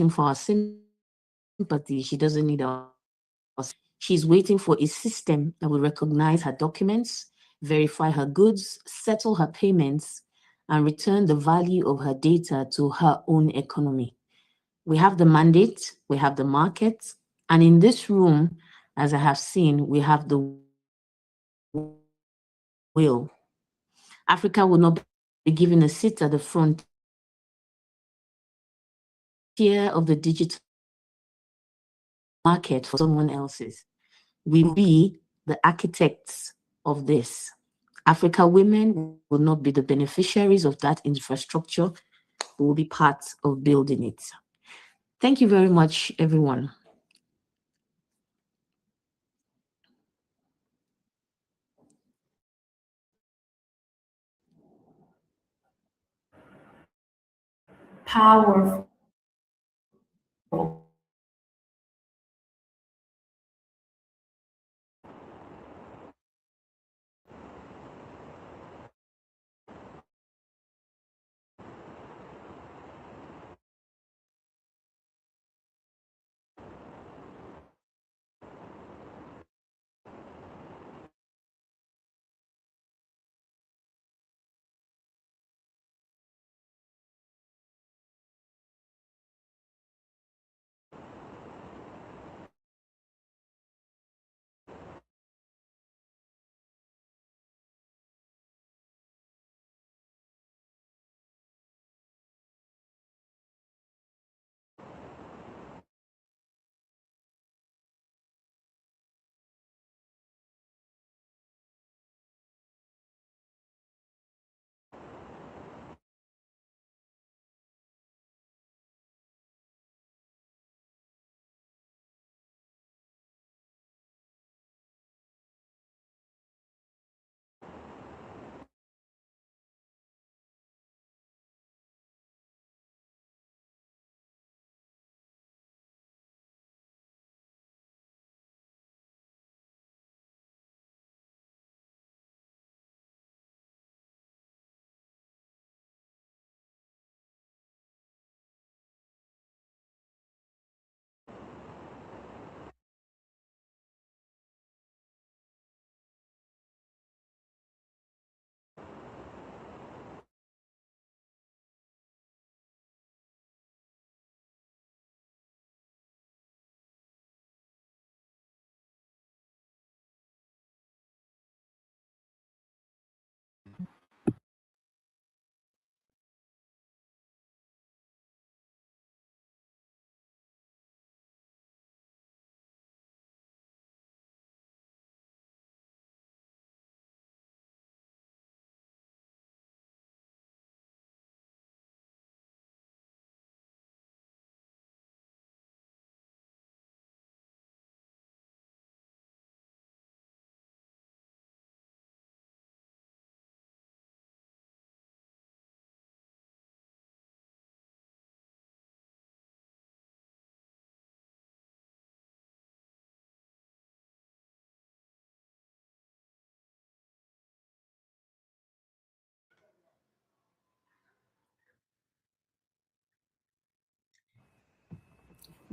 for our sympathy. She doesn't need us. She's waiting for a system that will recognize her documents, verify her goods, settle her payments, and return the value of her data to her own economy. We have the mandate, we have the market, and in this room, as I have seen, we have the will. Africa will not be given a seat at the frontier of the digital market for someone else's. We will be the architects of this. Africa women will not be the beneficiaries of that infrastructure. we will be part of building it. Thank you very much, everyone. Powerful.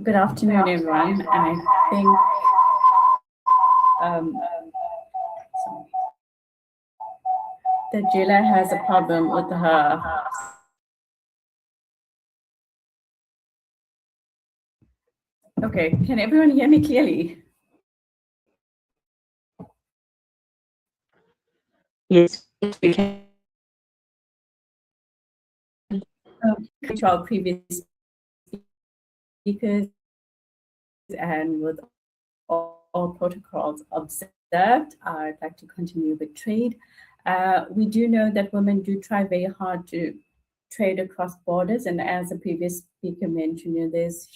Good afternoon, everyone. And I think that Jela has a problem with her. Okay, can everyone hear me clearly? Yes, we can. To our previous speakers and with all protocols observed, I'd like to continue with trade. We do know that women do try very hard to trade across borders, and as the previous speaker mentioned, there's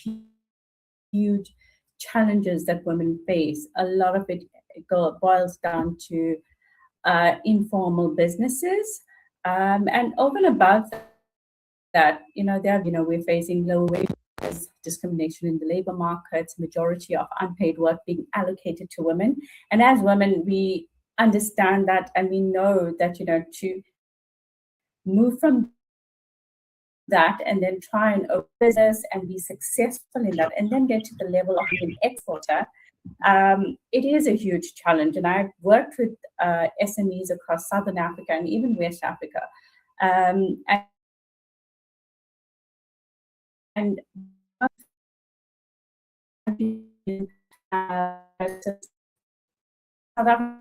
huge challenges that women face. A lot of it boils down to informal businesses, and over and above that, we're facing low wages, discrimination in the labor markets, majority of unpaid work being allocated to women. And as women, we understand that, and we know that, to move from that and then try and open business and be successful in that and then get to the level of an exporter, it is a huge challenge. And I've worked with SMEs across Southern Africa and even West Africa. And South Africa,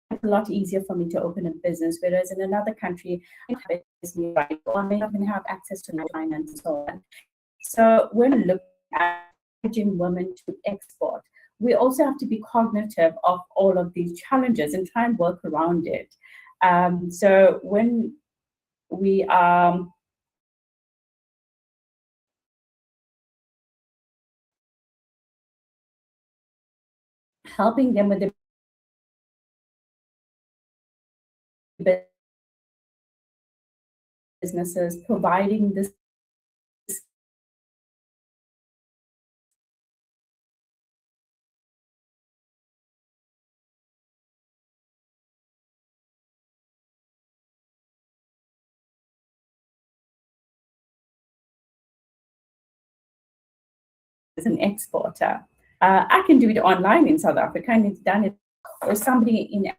it's a lot easier for me to open a business, whereas in another country, or may not even have access to finance and so on. So when we look at encouraging women to export, we also have to be cognitive of all of these challenges and try and work around it. So when we are helping them with the businesses, providing this as an exporter. I can do it online in South Africa, and it's done it. Or somebody in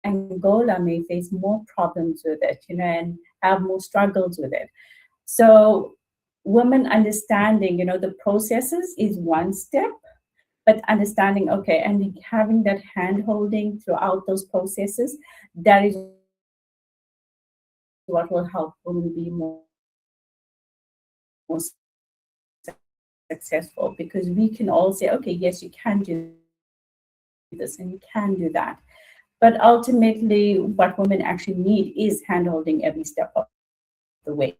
Angola may face more problems with it, and have more struggles with it. So women understanding, the processes is one step, but understanding, okay, and having that hand holding throughout those processes, that is what will help women be more successful, because we can all say, okay, yes, you can do this and you can do that. But ultimately, what women actually need is hand holding every step of the way.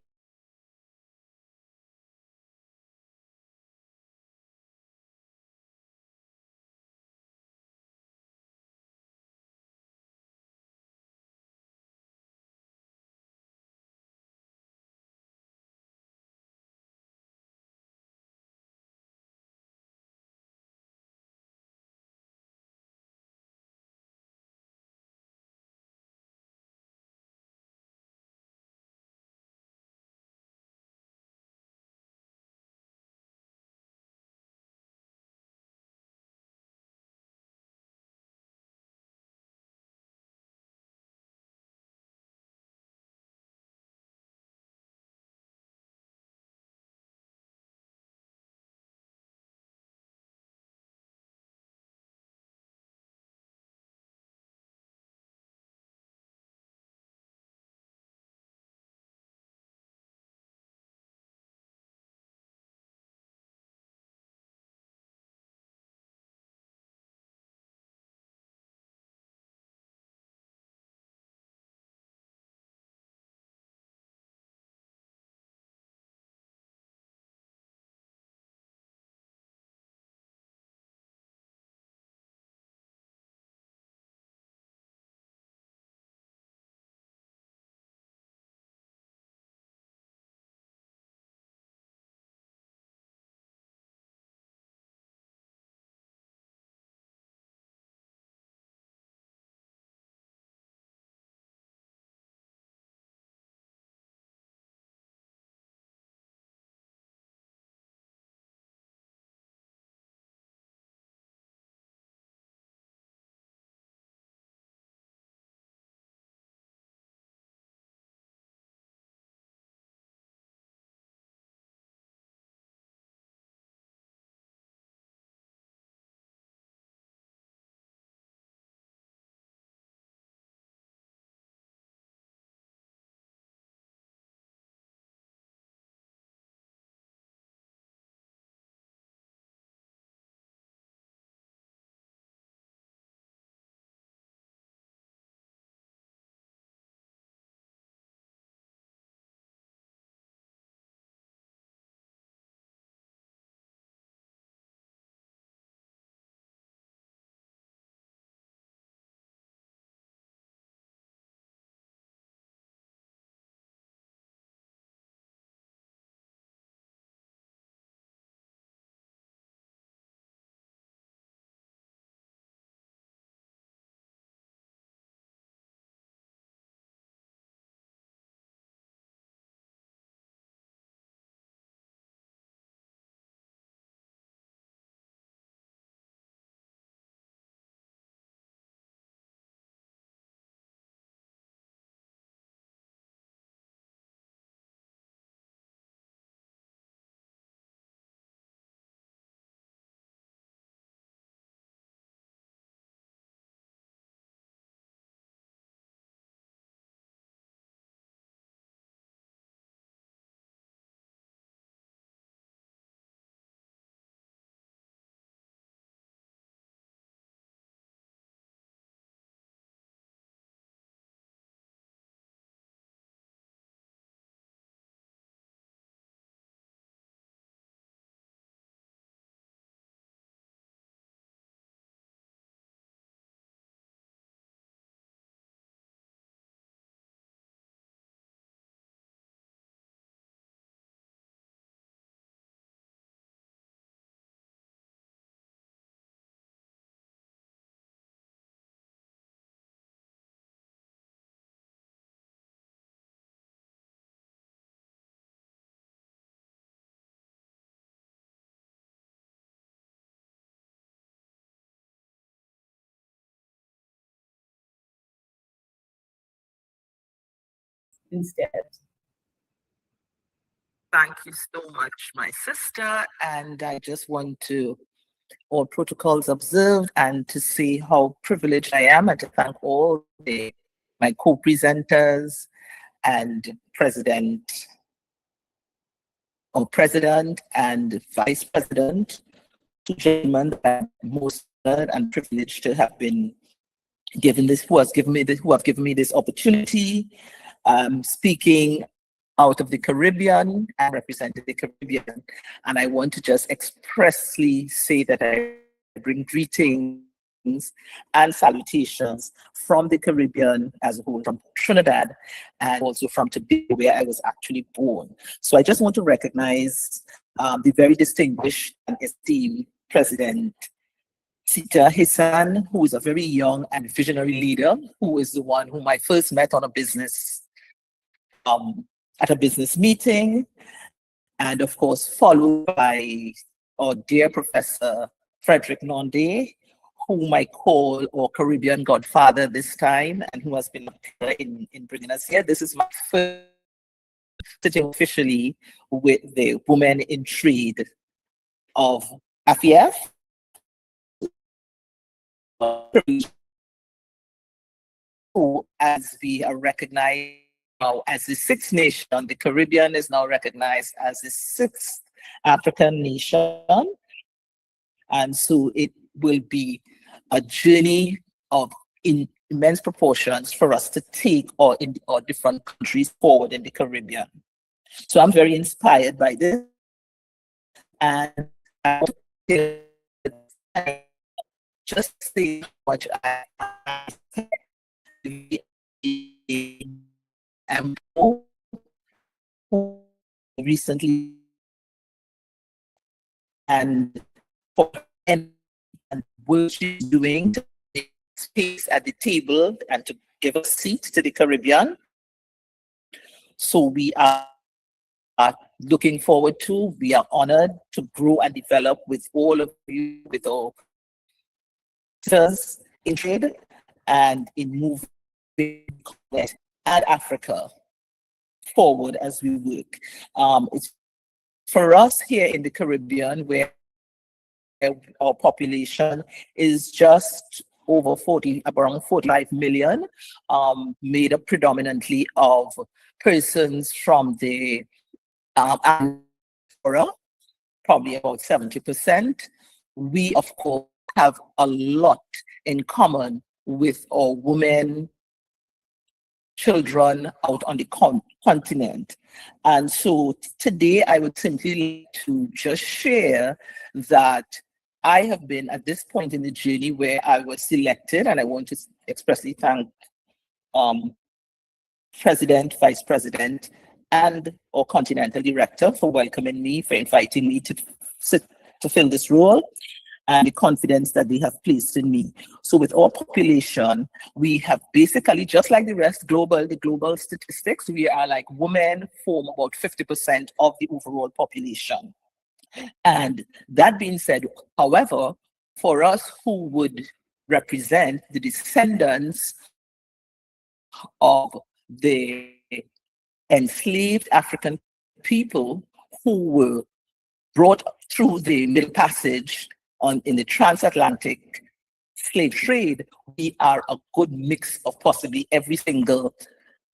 instead. Thank you so much, my sister. And I just want to, all protocols observed, and to see how privileged I am, and to thank all my co-presenters and president and vice president, two gentlemen that I'm most honored and privileged to have been given this, who have given me this opportunity, speaking out of the Caribbean and representing the Caribbean. And I want to just expressly say that I bring greetings and salutations from the Caribbean as a whole, from Trinidad, and also from Tobago, where I was actually born. So I just want to recognize the very distinguished and esteemed President Sita Hassan, who is a very young and visionary leader, who is the one whom I first met on a business, at a business meeting, and of course followed by our dear Professor Frederick Nonde, whom I call our Caribbean godfather this time, and who has been in bringing us here. This is my first sitting officially with the Women in Trade of AfYEF. Who, as we are recognized now as the sixth nation, the Caribbean is now recognized as the sixth African nation. And so it will be a journey of immense proportions for us to take our different countries forward in the Caribbean. So I'm very inspired by this. And I want to just say how much I am recently, and for and what she's doing to make space at the table and to give a seat to the Caribbean. So we are looking forward to, we are honored to grow and develop with all of you, with our sisters in trade and in moving and Africa forward as we work. It's for us here in the Caribbean, where our population is just over around 45 million, made up predominantly of persons from the diaspora, probably about 70%. We, of course, have a lot in common with our women, children out on the continent. And so today I would simply like to just share that I have been at this point in the journey where I was selected, and I want to expressly thank President, Vice President, and our Continental Director for welcoming me, for inviting me to fill this role, and the confidence that they have placed in me. So with our population, we have basically, just like the rest, the global statistics, we are like women form about 50% of the overall population. And that being said, however, for us who would represent the descendants of the enslaved African people who were brought through the Middle Passage in the transatlantic slave trade, we are a good mix of possibly every single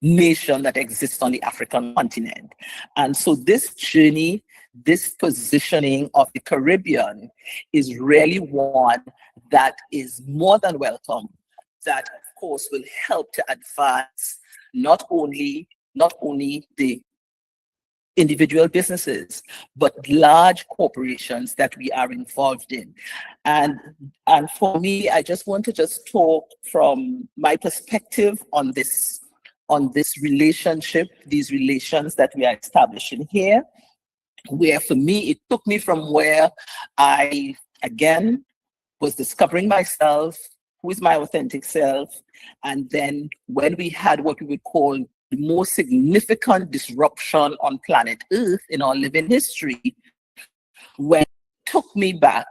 nation that exists on the African continent. And so this journey, this positioning of the Caribbean is really one that is more than welcome, that of course will help to advance not only the individual businesses, but large corporations that we are involved in. And for me, I just want to talk from my perspective on this relationship, these relations that we are establishing here, where for me, it took me from where I, again, was discovering myself, who is my authentic self, and then when we had what we would call the most significant disruption on planet Earth in our living history, when it took me back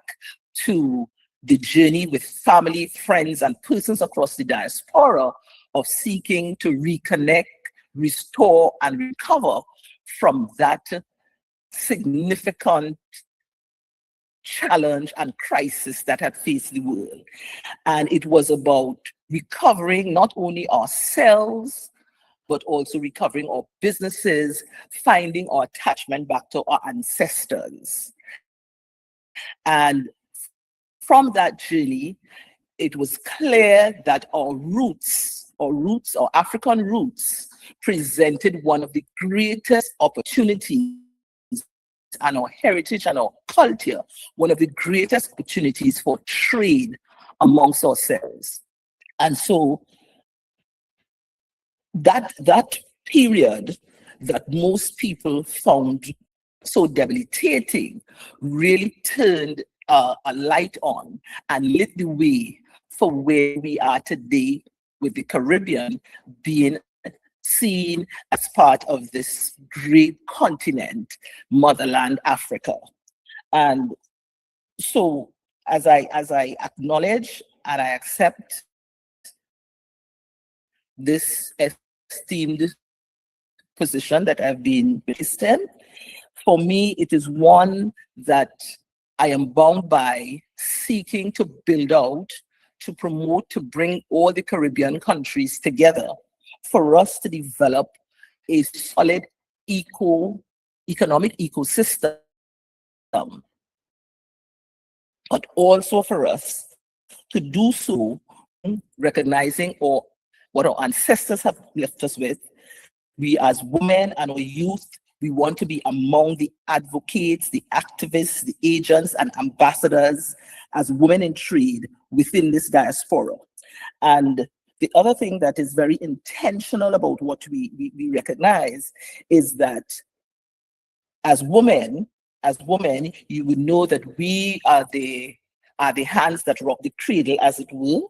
to the journey with family, friends, and persons across the diaspora of seeking to reconnect, restore and recover from that significant challenge and crisis that had faced the world. And it was about recovering not only ourselves, but also recovering our businesses, finding our attachment back to our ancestors. And from that journey, it was clear that our African roots, presented one of the greatest opportunities, and our heritage and our culture, one of the greatest opportunities for trade amongst ourselves. And so that period that most people found so debilitating really turned a light on and lit the way for where we are today, with the Caribbean being seen as part of this great continent, motherland Africa. And so as I acknowledge and I accept this esteemed position that I've been placed in, for me, it is one that I am bound by, seeking to build out, to promote, to bring all the Caribbean countries together for us to develop a solid economic ecosystem, but also for us to do so recognizing what our ancestors have left us with. We as women and our youth, we want to be among the advocates, the activists, the agents and ambassadors as women in trade within this diaspora. And the other thing that is very intentional about what we recognize is that as women, you would know that we are the hands that rock the cradle, as it were.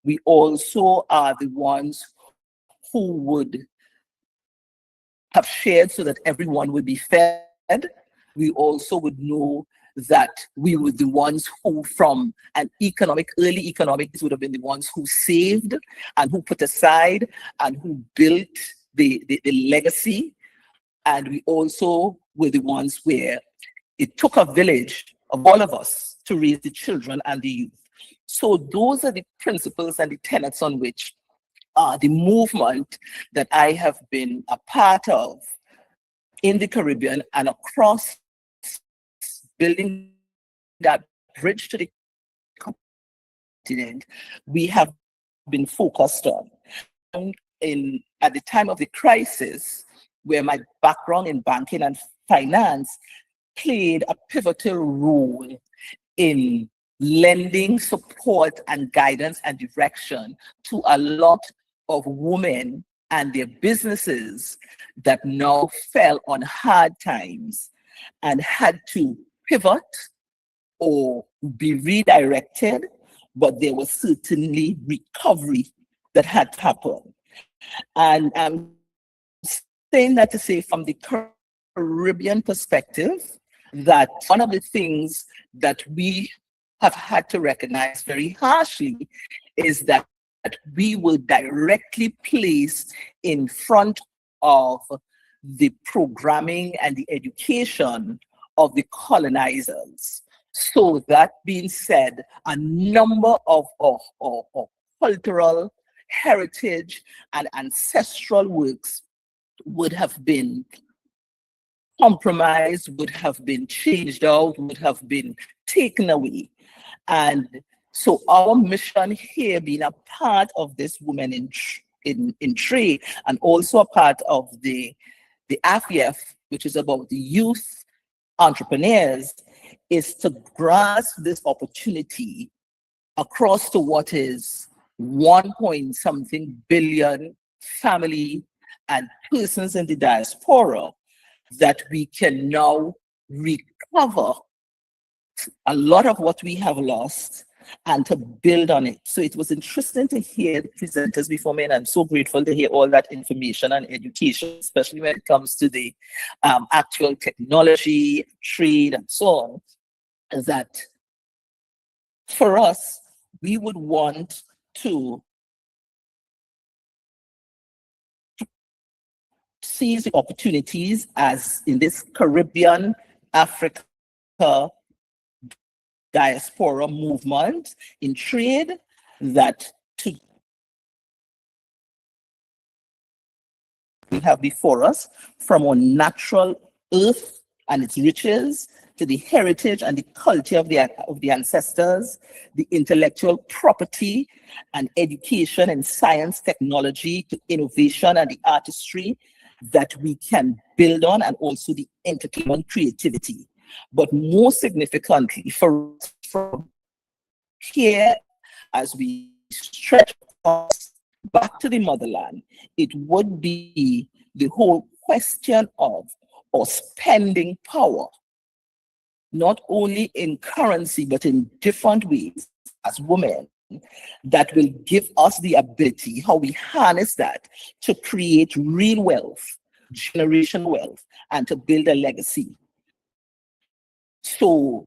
We also are the ones who would have shared so that everyone would be fed. We also would know that we were the ones who, from an early economic, would have been the ones who saved and who put aside and who built the legacy. And we also were the ones where it took a village of all of us to raise the children and the youth. So those are the principles and the tenets on which the movement that I have been a part of in the Caribbean and across, building that bridge to the continent, we have been focused on. At the time of the crisis, where my background in banking and finance played a pivotal role in lending support and guidance and direction to a lot of women and their businesses that now fell on hard times and had to pivot or be redirected, but there was certainly recovery that had to happen. And I'm saying that to say, from the Caribbean perspective, that one of the things that we have had to recognize very harshly is that we were directly placed in front of the programming and the education of the colonizers. So that being said, a number of cultural heritage and ancestral works would have been compromised, would have been changed out, would have been taken away. And so our mission here, being a part of this Women in Trade, and also a part of the AfYEF, which is about the youth entrepreneurs, is to grasp this opportunity across to what is 1-something billion family and persons in the diaspora, that we can now recover a lot of what we have lost and to build on it. So it was interesting to hear the presenters before me, and I'm so grateful to hear all that information and education, especially when it comes to the actual technology, trade, and so on, that for us, we would want to seize the opportunities as in this Caribbean, Africa diaspora movement in trade that we have before us, from our natural earth and its riches to the heritage and the culture of the ancestors, the intellectual property and education and science, technology to innovation and the artistry that we can build on, and also the entertainment creativity. But more significantly for us from here, as we stretch across back to the motherland, it would be the whole question of our spending power, not only in currency, but in different ways as women, that will give us the ability, how we harness that to create real wealth, generational wealth, and to build a legacy. So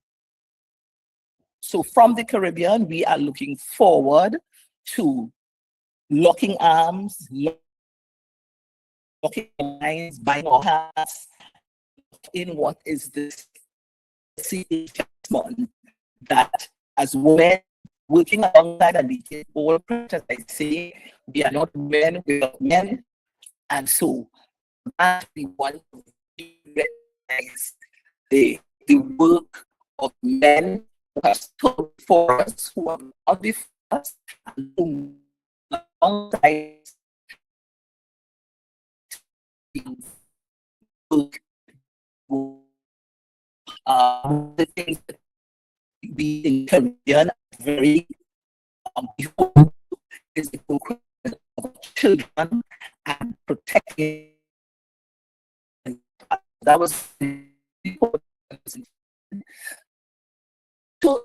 from the Caribbean, we are looking forward to locking arms, locking minds, buying our hearts in what is this investment that as women working alongside and making all as I say, we are not men, we are men. And so that we want to recognize the work of men who have stood for us, who have not before us, and who alongside work. The things that we in Caribbean very behold is the conclusion of children and protecting. That was to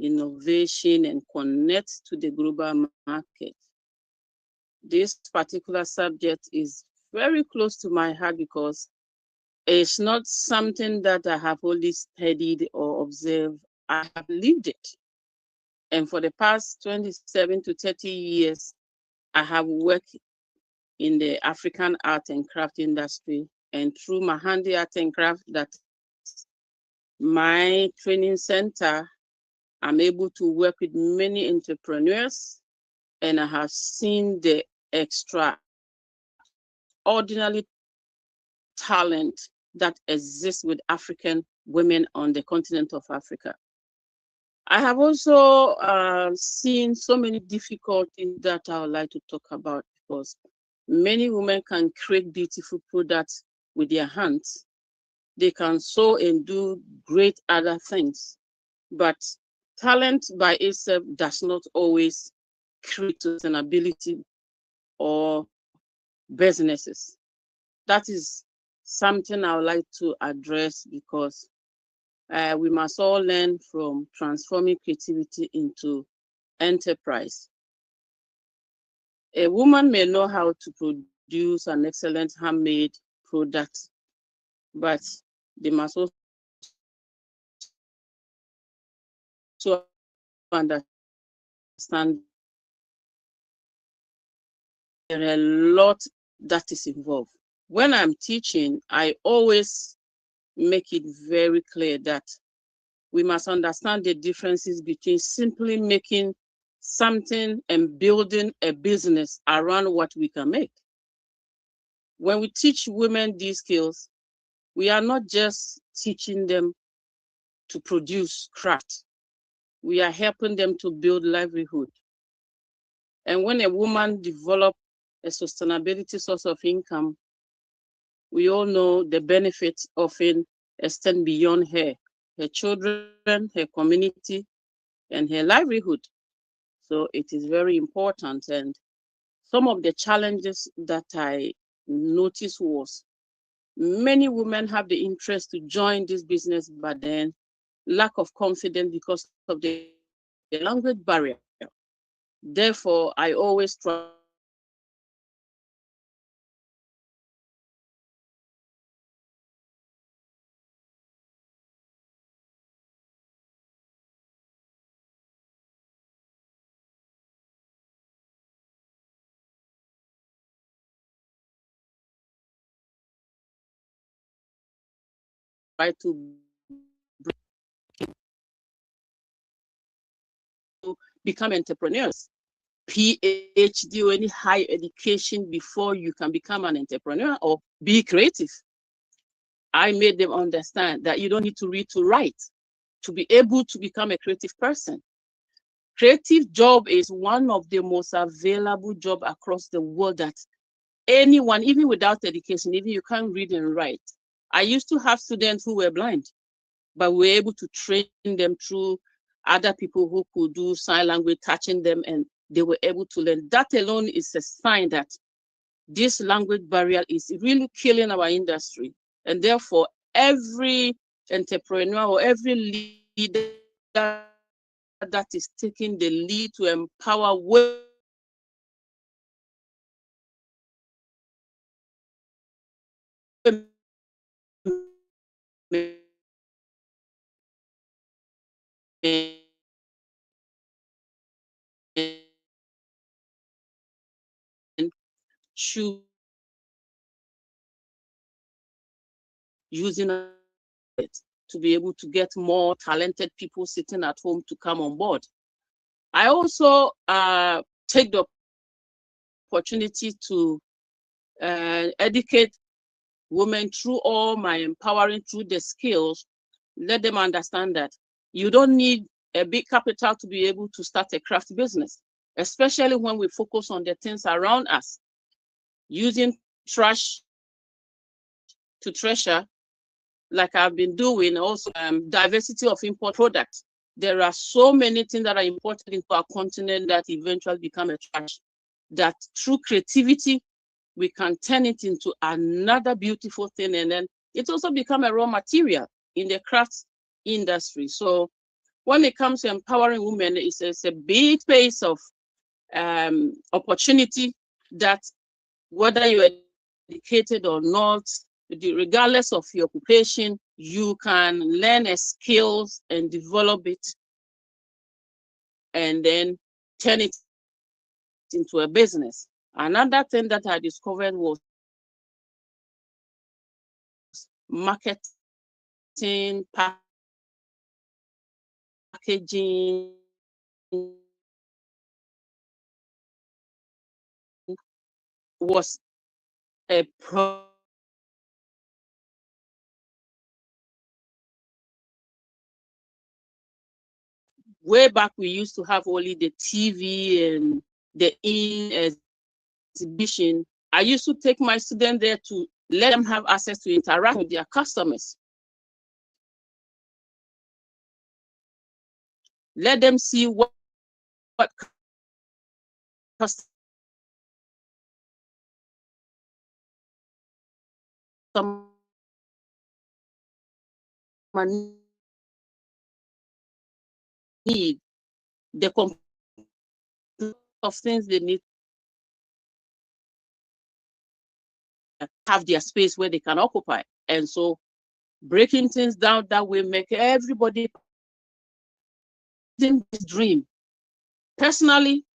innovation, and connect to the global market. This particular subject is very close to my heart because it's not something that I have only studied or observed. I have lived it. And for the past 27 to 30 years, I have worked in the African art and craft industry. And through my handy art and craft, that my training center, I'm able to work with many entrepreneurs, and I have seen the extraordinary talent that exists with African women on the continent of Africa. I have also seen so many difficulties that I would like to talk about, because many women can create beautiful products with their hands. They can sew and do great other things, but talent by itself does not always create sustainability or businesses. That is something I would like to address, because we must all learn from transforming creativity into enterprise. A woman may know how to produce an excellent handmade product, but they must also understand there are a lot that is involved. When I'm teaching, I always make it very clear that we must understand the differences between simply making something and building a business around what we can make. When we teach women these skills, we are not just teaching them to produce craft. We are helping them to build livelihood. And when a woman develops a sustainability source of income, we all know the benefits of it extend beyond her children, her community, and her livelihood. So it is very important. And some of the challenges that I noticed was many women have the interest to join this business, but then lack of confidence because of the language barrier. Therefore, I always try to become entrepreneurs. PhD or any higher education before you can become an entrepreneur or be creative. I made them understand that you don't need to read to write to be able to become a creative person. Creative job is one of the most available job across the world that anyone, even without education, even you can't read and write. I used to have students who were blind, but we were able to train them through other people who could do sign language, touching them, and they were able to learn. That alone is a sign that this language barrier is really killing our industry. And therefore, every entrepreneur or every leader that is taking the lead to empower women should using it to be able to get more talented people sitting at home to come on board. I also take the opportunity to educate women through all my empowering through the skills, let them understand that you don't need a big capital to be able to start a craft business, especially when we focus on the things around us. Using trash to treasure, like I've been doing, also diversity of import products. There are so many things that are imported into our continent that eventually become a trash, that through creativity, we can turn it into another beautiful thing, and then it also become a raw material in the crafts industry. So when it comes to empowering women, it's a big space of opportunity that whether you're educated or not, regardless of your occupation, you can learn a skills and develop it and then turn it into a business. Another thing that I discovered was marketing, packaging, was a way back. We used to have only the TV and the exhibition. I used to take my students there to let them have access to interact with their customers. Let them see what customers need, the of things they need, have their space where they can occupy. And so breaking things down that way make everybody dream. Personally,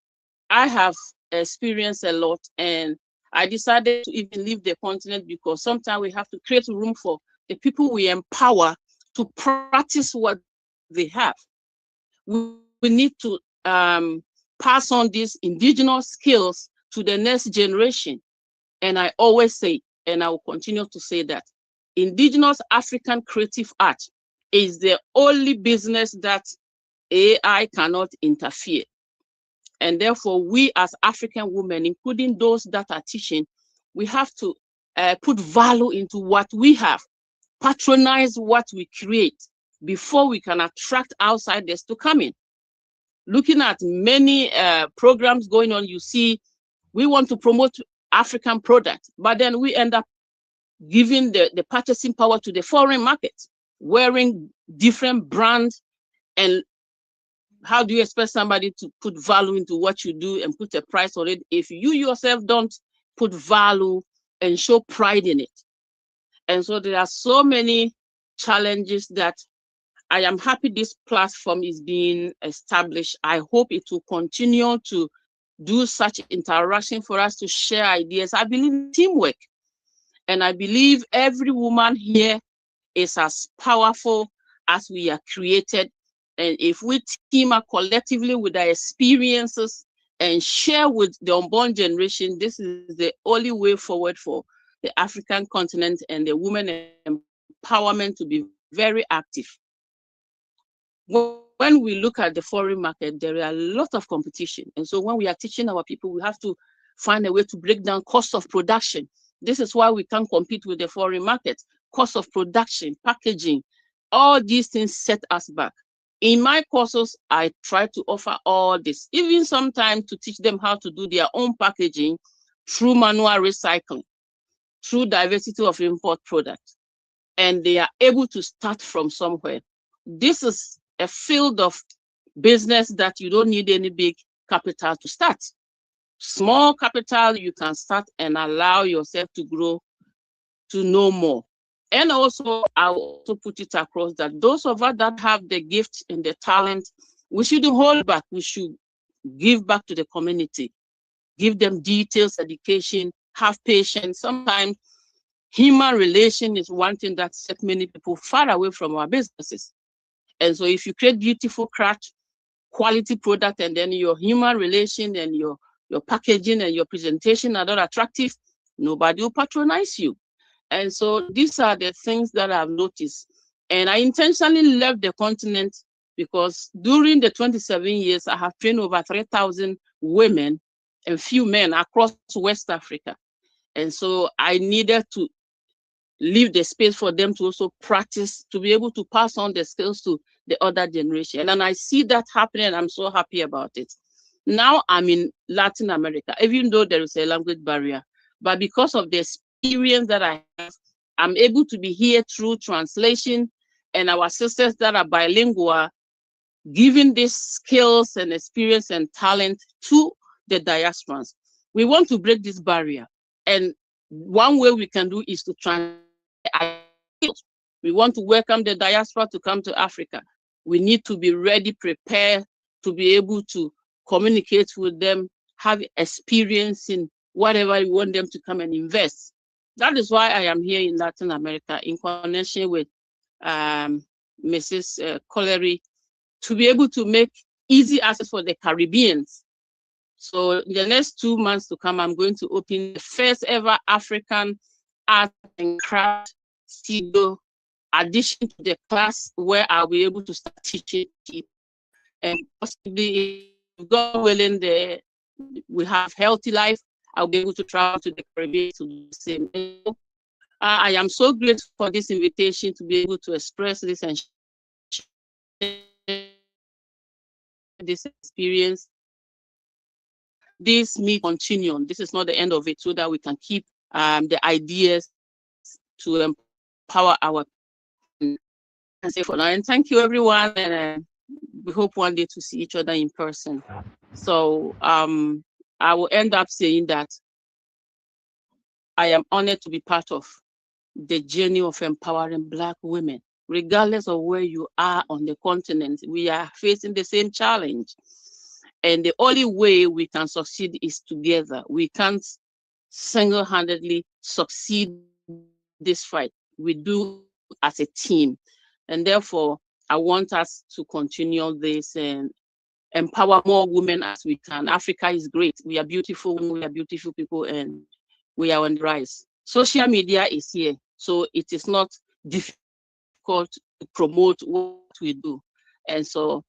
I have experienced a lot, and I decided to even leave the continent because sometimes we have to create room for the people we empower to practice what they have. We need to pass on these indigenous skills to the next generation. And I always say, and I will continue to say, that indigenous African creative art is the only business that AI cannot interfere. And therefore, we as African women, including those that are teaching, we have to put value into what we have, patronize what we create before we can attract outsiders to come in. Looking at many programs going on, you see, we want to promote African products, but then we end up giving the purchasing power to the foreign market, wearing different brands. And how do you expect somebody to put value into what you do and put a price on it if you yourself don't put value and show pride in it? And so there are so many challenges that I am happy this platform is being established. I hope it will continue to do such interaction for us to share ideas. I believe in teamwork, and I believe every woman here is as powerful as we are created. And if we team up collectively with our experiences and share with the unborn generation, this is the only way forward for the African continent and the women empowerment to be very active. When we look at the foreign market, there are a lot of competition. And so when we are teaching our people, we have to find a way to break down cost of production. This is why we can't compete with the foreign market. Cost of production, packaging, all these things set us back. In my courses, I try to offer all this, even sometimes to teach them how to do their own packaging through manual recycling, through diversity of import products. And they are able to start from somewhere. This is a field of business that you don't need any big capital to start. Small capital, you can start and allow yourself to grow to know more. And also, I'll also put it across that those of us that have the gift and the talent, we shouldn't hold back. We should give back to the community, give them details, education, have patience. Sometimes human relation is one thing that sets many people far away from our businesses. And so if you create beautiful craft, quality product, and then your human relation and your packaging and your presentation are not attractive, nobody will patronize you. And so these are the things that I've noticed. And I intentionally left the continent because during the 27 years, I have trained over 3,000 women and few men across West Africa. And so I needed to leave the space for them to also practice, to be able to pass on the skills to the other generation. And I see that happening, and I'm so happy about it. Now I'm in Latin America, even though there is a language barrier, but because of the experience that I have, I'm able to be here through translation, and our sisters that are bilingual giving these skills and experience and talent to the diasporans. We want to break this barrier. And one way we can do is to transfer. We want to welcome the diaspora to come to Africa. We need to be ready, prepared to be able to communicate with them, have experience in whatever we want them to come and invest. That is why I am here in Latin America in connection with Mrs. Collery, to be able to make easy access for the Caribbeans. So in the next 2 months to come, I'm going to open the first ever African art and craft studio addition to the class, where I'll be able to start teaching people. And possibly, if God willing, we have healthy life, I'll be able to travel to the Caribbean to do the same. I am so grateful for this invitation to be able to express this and share this experience. This may continue. This is not the end of it, so that we can keep the ideas to empower our and say for now. And thank you, everyone. And we hope one day to see each other in person. So I will end up saying that I am honored to be part of the journey of empowering Black women, regardless of where you are on the continent. We are facing the same challenge. And the only way we can succeed is together. We can't single-handedly succeed this fight. We do as a team. And therefore, I want us to continue this and empower more women as we can. Africa is great. We are beautiful women, we are beautiful people, and we are on the rise. Social media is here, so it is not difficult to promote what we do. And so,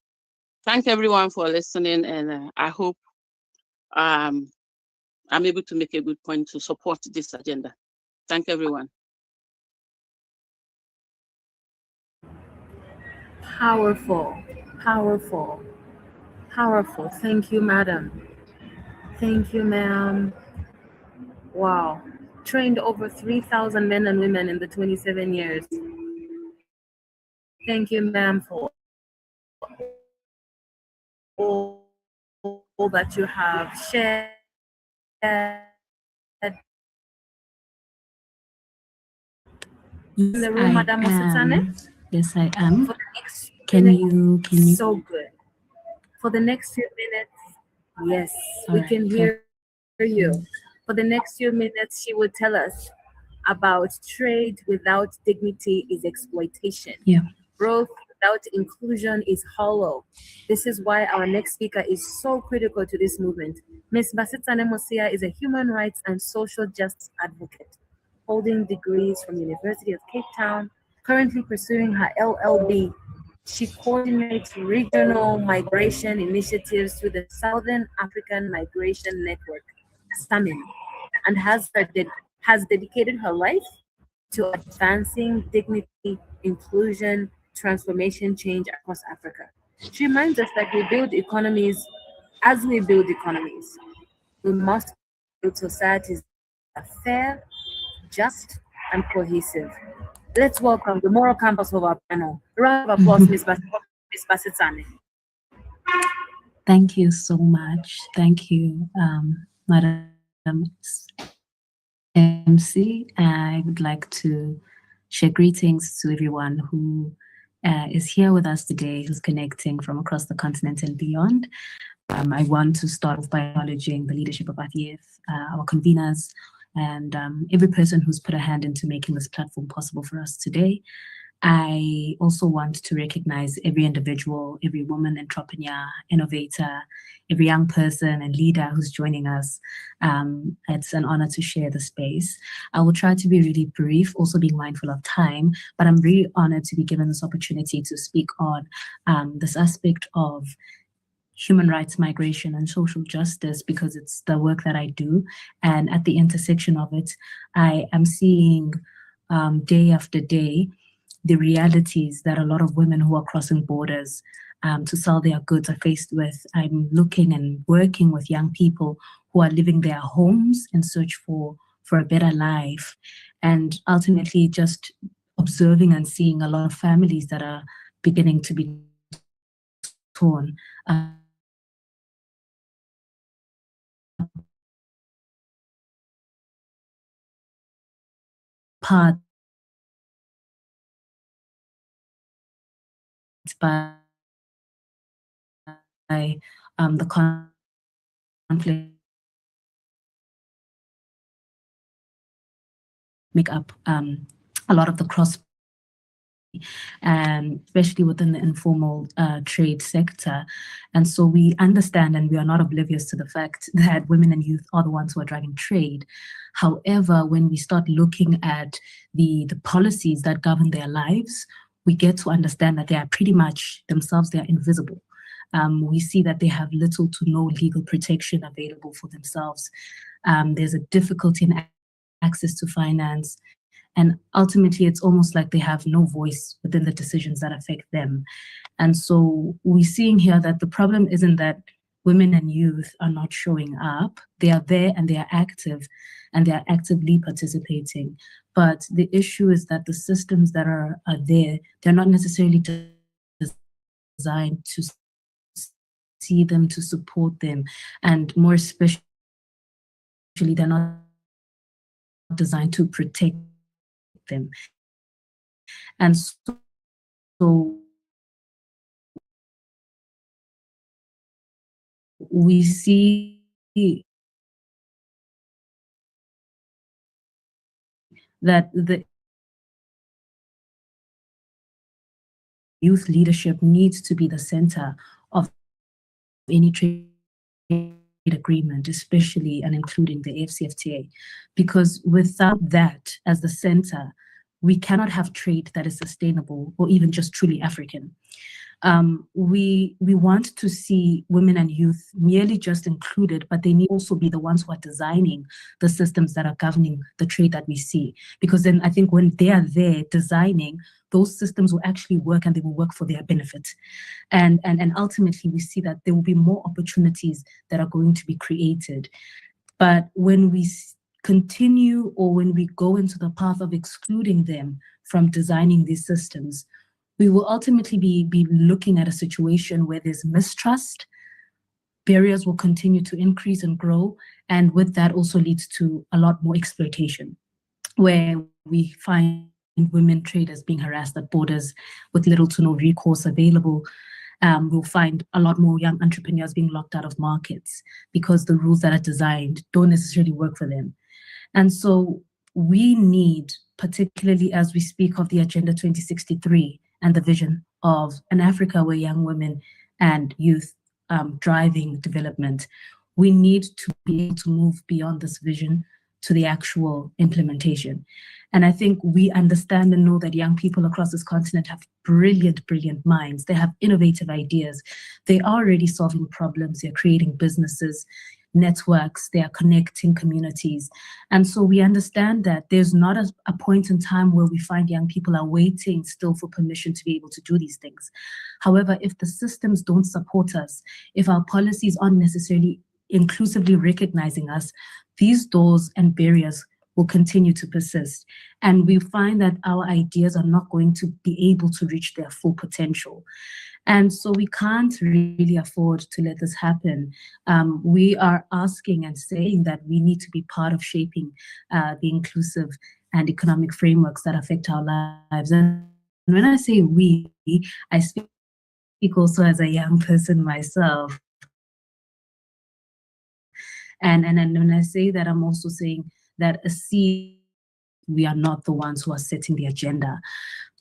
thank everyone for listening, and I hope I'm able to make a good point to support this agenda. Thank everyone. Powerful, powerful, powerful. Thank you, madam. Thank you, ma'am. Wow. Trained over 3,000 men and women in the 27 years. Thank you, ma'am, for all that you have shared. In the room, Madam Mositsane? Yes, I am. For the next Can you? So good. For the next few minutes, yes, we All can right, hear you. For the next few minutes, she will tell us about trade without dignity is exploitation. Yeah. Growth without inclusion is hollow. This is why our next speaker is so critical to this movement. Ms. Basitsane Mosia is a human rights and social justice advocate, holding degrees from University of Cape Town, currently pursuing her LLB. She coordinates regional migration initiatives through the Southern African Migration Network, SAMIN, and has dedicated her life to advancing dignity, inclusion, transformation, change across Africa. She reminds us that we build economies. As we build economies, we must build societies that are fair, just, and cohesive. Let's welcome the moral campus of our panel. A round of applause, Ms. Basitsane. Thank you so much. Thank you, Madam MC. I would like to share greetings to everyone who is here with us today, who's connecting from across the continent and beyond. I want to start off by acknowledging the leadership of AfYEF, our conveners, and every person who's put a hand into making this platform possible for us today. I also want to recognize every individual, every woman entrepreneur, innovator, every young person and leader who's joining us. It's an honor to share the space. I will try to be really brief, also being mindful of time, but I'm really honored to be given this opportunity to speak on this aspect of human rights, migration, and social justice, because it's the work that I do. And at the intersection of it, I am seeing day after day the realities that a lot of women who are crossing borders to sell their goods are faced with. I'm looking and working with young people who are leaving their homes in search for a better life, and ultimately just observing and seeing a lot of families that are beginning to be torn apart by the conflict make up a lot of the cross, and especially within the informal trade sector. And so we understand and we are not oblivious to the fact that women and youth are the ones who are driving trade. However, when we start looking at the policies that govern their lives, we get to understand that they are pretty much themselves, they are invisible. We see that they have little to no legal protection available for themselves. There's a difficulty in access to finance. And ultimately, it's almost like they have no voice within the decisions that affect them. And so we're seeing here that the problem isn't that women and youth are not showing up. They are there and they are active and they are actively participating. But the issue is that the systems that are there, they're not necessarily designed to see them, to support them. And more especially, they're not designed to protect them. And so we see that the youth leadership needs to be the center of any trade agreement, especially and including the AfCFTA, because without that as the center, we cannot have trade that is sustainable or even just truly African. We want to see women and youth merely just included, but they need also be the ones who are designing the systems that are governing the trade that we see. Because then I think when they are there designing, those systems will actually work and they will work for their benefit. And ultimately we see that there will be more opportunities that are going to be created. But when we continue or when we go into the path of excluding them from designing these systems, we will ultimately be looking at a situation where there's mistrust, barriers will continue to increase and grow, and with that also leads to a lot more exploitation, where we find women traders being harassed at borders with little to no recourse available. We'll find a lot more young entrepreneurs being locked out of markets because the rules that are designed don't necessarily work for them. And so we need, particularly as we speak of the Agenda 2063 and the vision of an Africa where young women and youth driving development, we need to be able to move beyond this vision to the actual implementation. And I think we understand and know that young people across this continent have brilliant, brilliant minds. They have innovative ideas. They are already solving problems. They're creating businesses, networks, they are connecting communities. And so we understand that there's not a point in time where we find young people are waiting still for permission to be able to do these things. However, if the systems don't support us, if our policies aren't necessarily inclusively recognizing us, these doors and barriers will continue to persist. And we find that our ideas are not going to be able to reach their full potential. And so we can't really afford to let this happen. We are asking and saying that we need to be part of shaping the inclusive and economic frameworks that affect our lives. And when I say we, I speak also as a young person myself. And when I say that, I'm also saying that we are not the ones who are setting the agenda.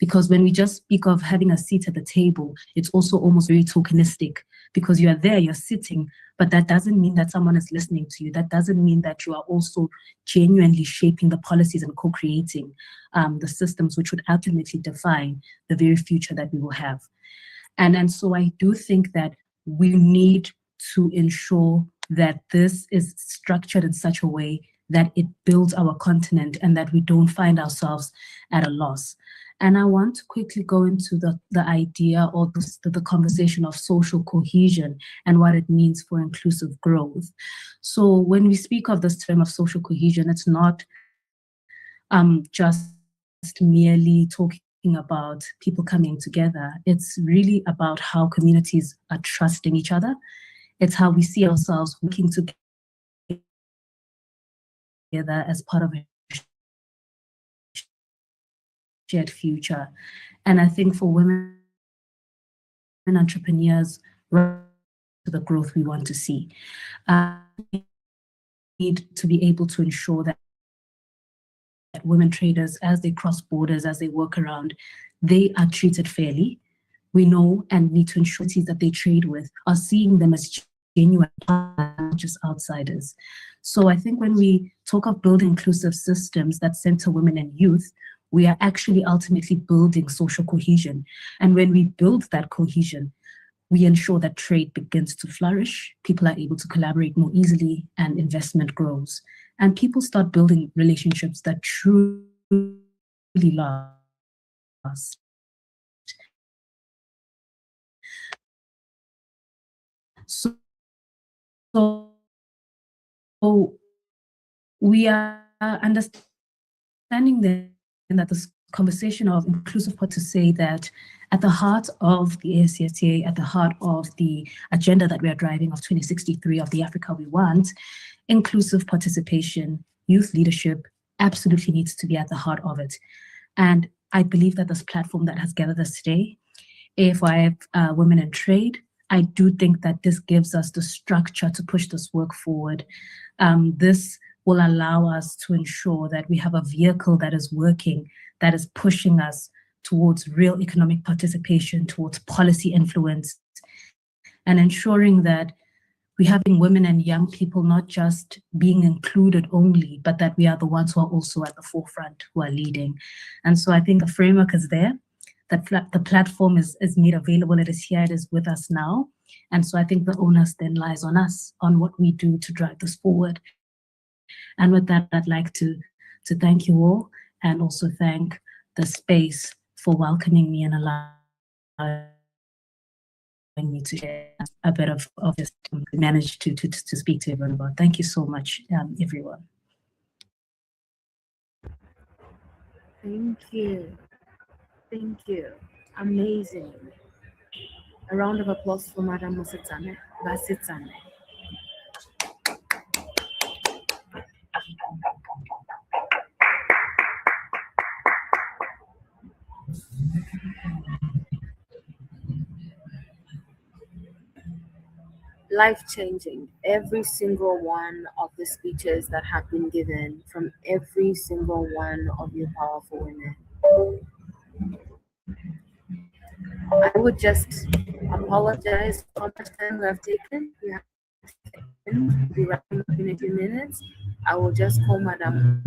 Because when we just speak of having a seat at the table, it's also almost very tokenistic, because you are there, you're sitting, but that doesn't mean that someone is listening to you. That doesn't mean that you are also genuinely shaping the policies and co-creating the systems which would ultimately define the very future that we will have. And so I do think that we need to ensure that this is structured in such a way that it builds our continent and that we don't find ourselves at a loss. And I want to quickly go into the idea or the conversation of social cohesion and what it means for inclusive growth. So when we speak of this term of social cohesion, it's not just merely talking about people coming together, it's really about how communities are trusting each other. It's how we see ourselves working together as part of a shared future. And I think for women entrepreneurs, to the growth we want to see, we need to be able to ensure that women traders, as they cross borders, as they work around, they are treated fairly. We know and need to ensure that they trade with are seeing them as genuine, not just outsiders. So I think when we talk of building inclusive systems that center women and youth, we are actually ultimately building social cohesion. And when we build that cohesion, we ensure that trade begins to flourish, people are able to collaborate more easily, and investment grows. And people start building relationships that truly last. So we are understanding that this conversation of inclusive part to say that at the heart of the AfCFTA, at the heart of the agenda that we are driving of 2063 of the Africa we want, inclusive participation, youth leadership absolutely needs to be at the heart of it. And I believe that this platform that has gathered us today, AfYEF Women in Trade, I do think that this gives us the structure to push this work forward. This will allow us to ensure that we have a vehicle that is working, that is pushing us towards real economic participation, towards policy influence, and ensuring that we're having women and young people not just being included only, but that we are the ones who are also at the forefront, who are leading. And so I think the framework is there, that the platform is made available, it is here, it is with us now. And so I think the onus then lies on us, on what we do to drive this forward. And with that, I'd like to thank you all, and also thank the space for welcoming me and allowing me to share a bit of this, manage to speak to everyone about. Thank you so much, everyone. Thank you. Thank you. Amazing. A round of applause for Madam Musitsane. Basitsane. Life-changing. Every single one of the speeches that have been given from every single one of you powerful women. I would just apologize for how much time we have taken. We have to be wrapping up in a few minutes. I will just call Madam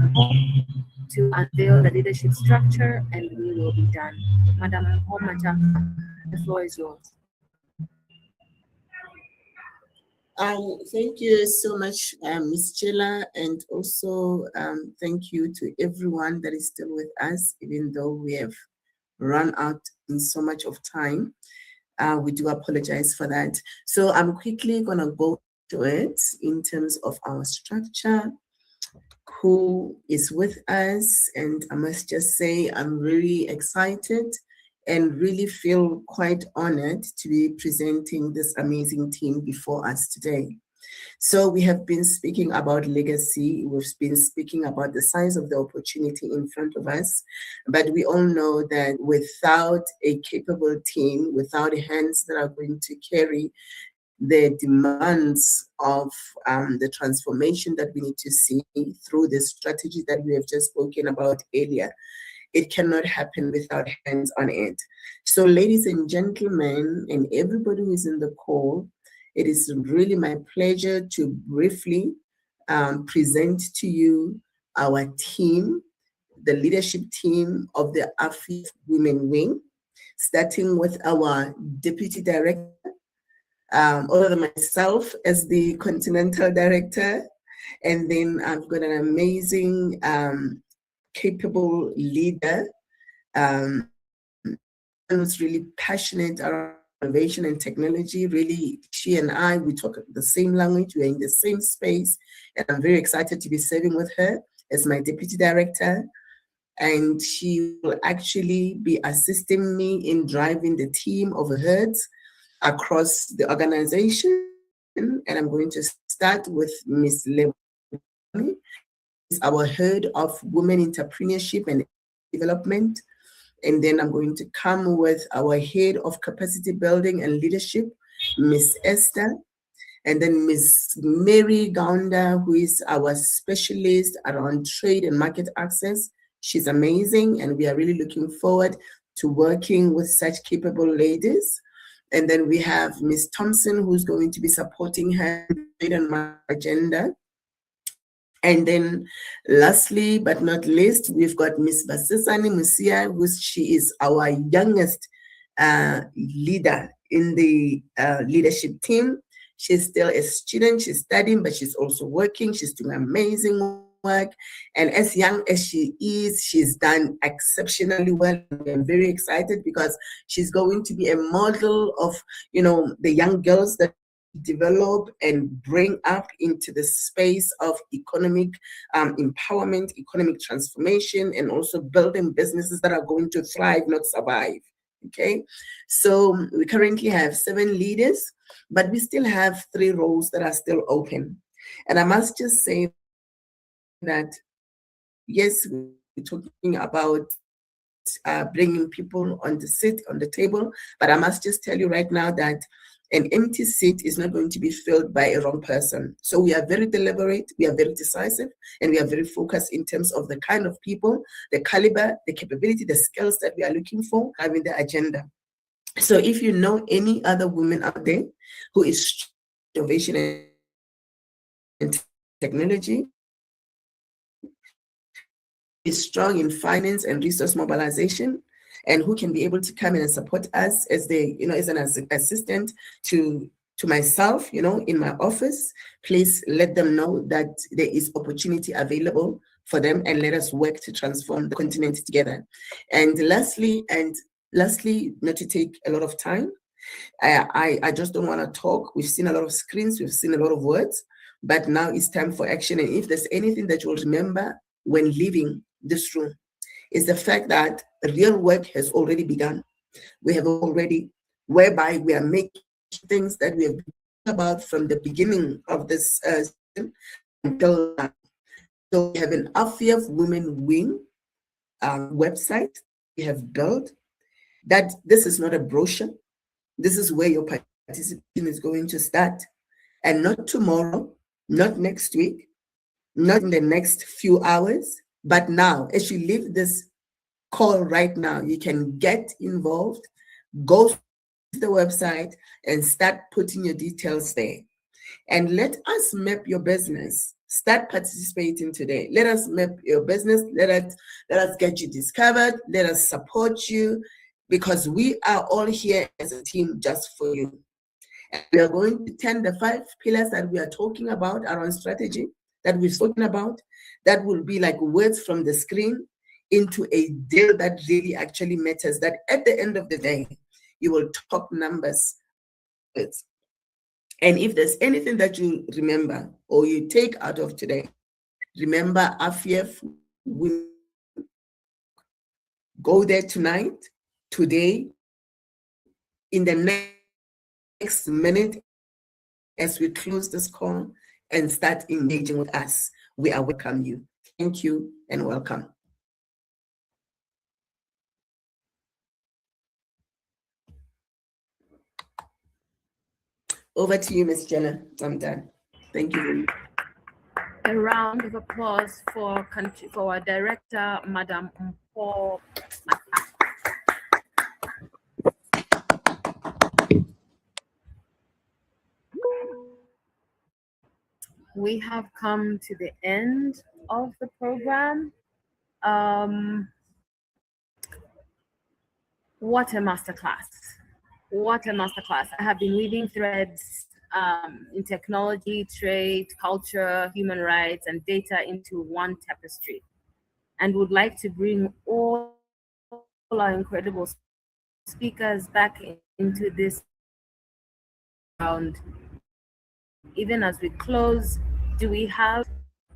to unveil the leadership structure, and we will be done. Madam Majaka, the floor is yours. Thank you so much, Ms. Jela, and also thank you to everyone that is still with us, even though we have run out in so much of time. We do apologize for that. So I'm quickly gonna go to it in terms of our structure, who is with us, and I must just say I'm really excited and really feel quite honored to be presenting this amazing team before us today. So we have been speaking about legacy, we've been speaking about the size of the opportunity in front of us, but we all know that without a capable team, without hands that are going to carry the demands of the transformation that we need to see through the strategy that we have just spoken about earlier, it cannot happen without hands on it. So ladies and gentlemen, and everybody who is in the call, it is really my pleasure to briefly present to you our team, the leadership team of the AfYEF Women Wing, starting with our Deputy Director, other than myself as the Continental Director, and then I've got an amazing capable leader who's really passionate around innovation and technology. Really, she and I, we talk the same language, we're in the same space, and I'm very excited to be serving with her as my Deputy Director. and she will actually be assisting me in driving the team of heads across the organization. And I'm going to start with Ms. Lewani, is our head of women entrepreneurship and development. And then I'm going to come with our head of capacity building and leadership, Ms. Esther. And then Ms. Mary Gaunda, who is our specialist around trade and market access. She's amazing, and we are really looking forward to working with such capable ladies. And then we have Ms. Thompson, who's going to be supporting her trade and market agenda. And then lastly, but not least, we've got Ms. Basisani Musia, she is our youngest leader in the leadership team. She's still a student, she's studying, but she's also working. She's doing amazing work. And as young as she is, she's done exceptionally well. I'm very excited because she's going to be a model of, the young girls that develop and bring up into the space of economic empowerment, economic transformation, and also building businesses that are going to thrive, not survive. Okay, so we currently have 7 leaders, but we still have 3 roles that are still open. And I must just say that, yes, we're talking about bringing people on the table, but I must just tell you right now that an empty seat is not going to be filled by a wrong person. So we are very deliberate, we are very decisive, and we are very focused in terms of the kind of people, the caliber, the capability, the skills that we are looking for, having the agenda. So if you know any other woman out there who is innovation and technology, is strong in finance and resource mobilization, and who can be able to come in and support us as as an assistant to myself, in my office, please let them know that there is opportunity available for them, and let us work to transform the continent together. And lastly, not to take a lot of time, I just don't want to talk. We've seen a lot of screens, we've seen a lot of words, but now it's time for action. And if there's anything that you'll remember when leaving this room, is the fact that real work has already begun. We have already, whereby we are making things that we have been about from the beginning of this until now. So we have an AfYEF Women Wing website we have built. That this is not a brochure. This is where your participation is going to start, and not tomorrow, not next week, not in the next few hours, but now. As you leave this call right now, you can get involved, go to the website and start putting your details there. And let us map your business. Start participating today. Let us map your business. Let us get you discovered. Let us support you, because we are all here as a team just for you. And we are going to turn the 5 pillars that we are talking about around strategy, that we've spoken about, that will be like words from the screen, into a deal that really actually matters, that at the end of the day, you will talk numbers. And if there's anything that you remember or you take out of today, remember AfYEF. Go there tonight, today, in the next minute, as we close this call, and start engaging with us. We are welcome you. Thank you and welcome. Over to you, Ms. Jela. I'm done. Thank you very much. A round of applause for our director, Madam Mpo. We have come to the end of the program. What a masterclass. What a masterclass. I have been weaving threads in technology, trade, culture, human rights, and data into one tapestry, and would like to bring all our incredible speakers back into this round. Even as we close, do we have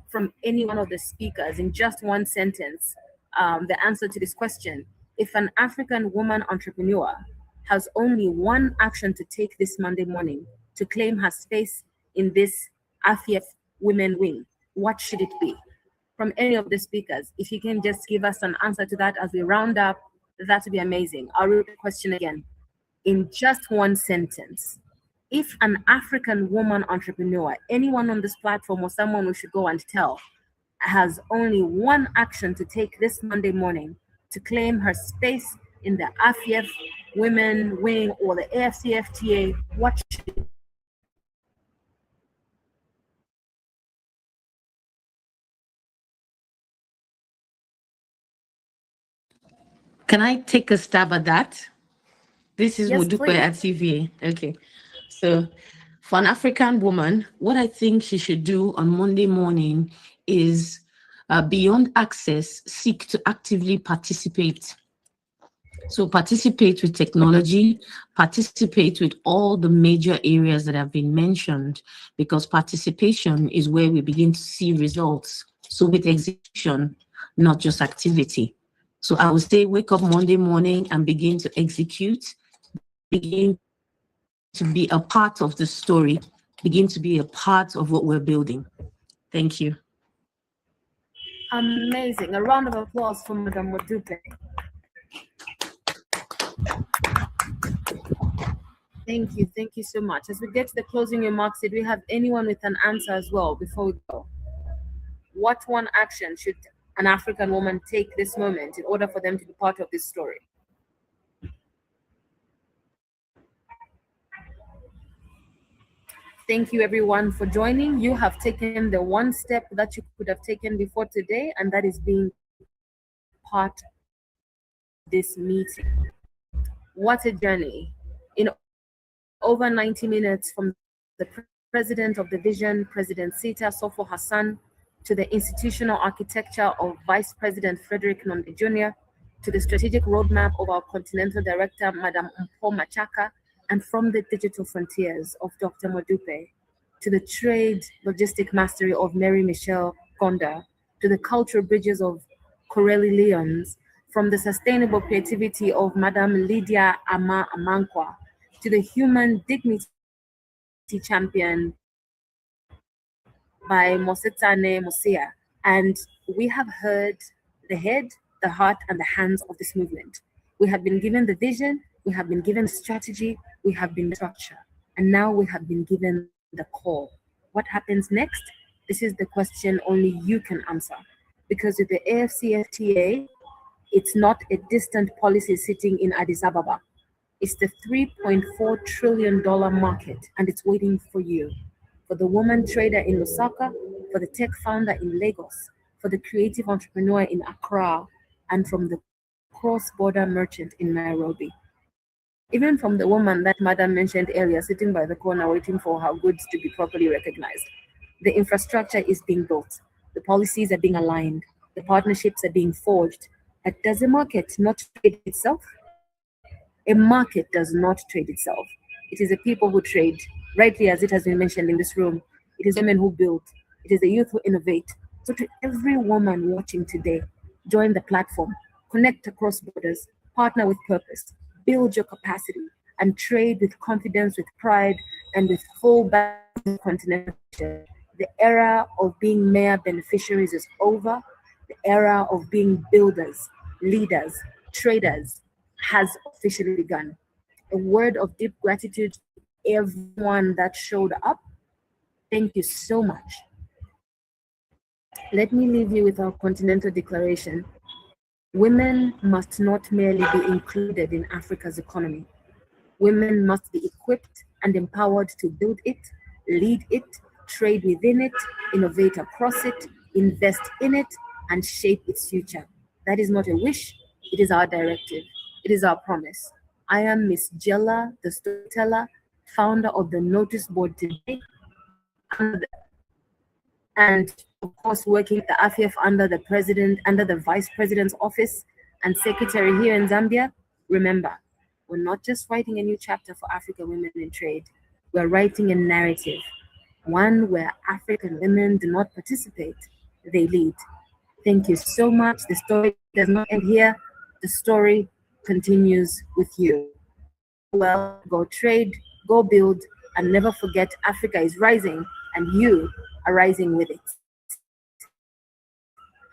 from any one of the speakers, in just one sentence, the answer to this question. If an African woman entrepreneur has only one action to take this Monday morning to claim her space in this AfYEF women wing, what should it be? From any of the speakers, if you can just give us an answer to that as we round up, that would be amazing. I'll read the question again. In just one sentence, if an African woman entrepreneur, anyone on this platform or someone we should go and tell, has only one action to take this Monday morning to claim her space in the AfYEF women wing or the AfCFTA, what should it be? Can I take a stab at that? This is Yes, Modupe please. at TVA. Okay. So for an African woman, what I think she should do on Monday morning is beyond access, seek to actively participate. So participate with technology, participate with all the major areas that have been mentioned, because participation is where we begin to see results. So with execution, not just activity. So I would say wake up Monday morning and begin to execute, begin to be a part of the story, begin to be a part of what we're building. Thank you. Amazing. A round of applause for Madam Modupe. Thank you so much. As we get to the closing remarks, did we have anyone with an answer as well before we go? What one action should an African woman take this moment in order for them to be part of this story? Thank you everyone for joining. You have taken the one step that you could have taken before today, and that is being part of this meeting. What a journey. In over 90 minutes, from the president of the vision, President Sita Sofo Hassan, to the institutional architecture of Vice President Frederick Nomde Jr., to the strategic roadmap of our Continental Director, Madam Mpo Machaka, and from the digital frontiers of Dr. Modupe, to the trade logistic mastery of Mary Michelle Gonda, to the cultural bridges of Corelli Leons, from the sustainable creativity of Madam Lydia Ama Amankwa, to the human dignity champion by Mosetsane Mosia. And we have heard the head, the heart, and the hands of this movement. We have been given the vision, we have been given strategy, we have been structure, and now we have been given the call. What happens next? This is the question only you can answer. Because with the AfCFTA, it's not a distant policy sitting in Addis Ababa. It's the $3.4 trillion market, and it's waiting for you. For the woman trader in Lusaka, for the tech founder in Lagos, for the creative entrepreneur in Accra, and from the cross-border merchant in Nairobi. Even from the woman that Madam mentioned earlier, sitting by the corner waiting for her goods to be properly recognized. The infrastructure is being built. The policies are being aligned. The partnerships are being forged. But does a market not trade itself? A market does not trade itself. It is the people who trade, rightly as it has been mentioned in this room. It is women who build. It is the youth who innovate. So to every woman watching today, join the platform, connect across borders, partner with purpose, build your capacity, and trade with confidence, with pride, and with full continental. The era of being mere beneficiaries is over. The era of being builders, leaders, traders has officially begun. A word of deep gratitude to everyone that showed up. Thank you so much. Let me leave you with our Continental Declaration. Women must not merely be included in Africa's economy. Women must be equipped and empowered to build it, lead it, trade within it, innovate across it, invest in it, and shape its future. That is not a wish, it is our directive. It is our promise. I am Miss Jela, the Storyteller, founder of the notice board today, and of course working at the AfYEF under the president, under the vice president's office and secretary here in Zambia. Remember, we're not just writing a new chapter for African women in trade. We're writing a narrative, one where African women do not participate, they lead. Thank you so much. The story does not end here. The story continues with you. Well, go trade, go build, and never forget Africa is rising and you are rising with it.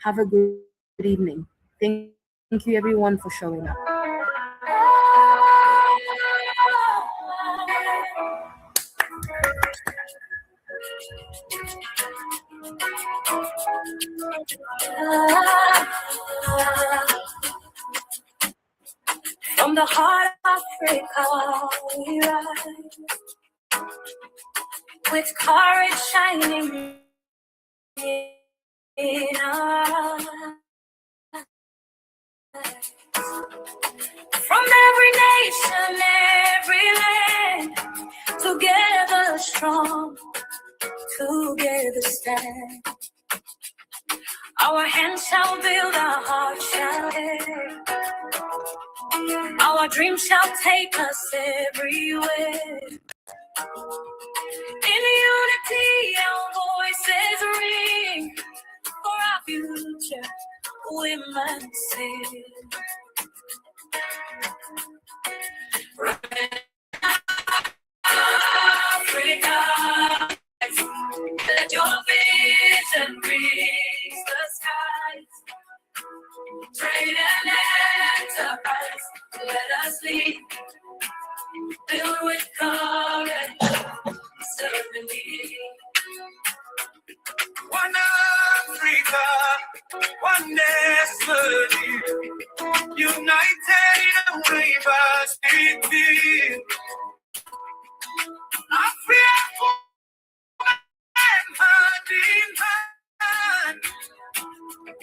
Have a good evening. Thank you everyone for showing up. From the heart of Africa, we rise with courage shining in us. From every nation, every land, together strong, together stand. Our hands shall build, our hearts shall heal. Our dreams shall take us everywhere. In unity, our voices ring. For our future, women sing. Africa, let your vision reach the skies. Trade and enterprise, let us lead. Build with courage, certainly. One Africa, one destiny, united in a diversity. AfYEF and hand in hand,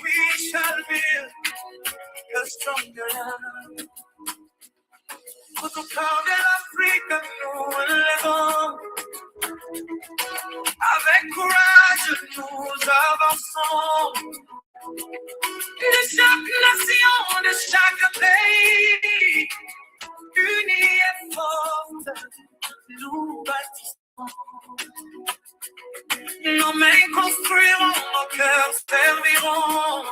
we shall build a stronger land. Pour corps de l'Afrique, nous élevons. Avec courage, nous avançons. De chaque nation, de chaque pays, unis et fortes, nous bâtissons. Nos mains construiront, nos cœurs serviront.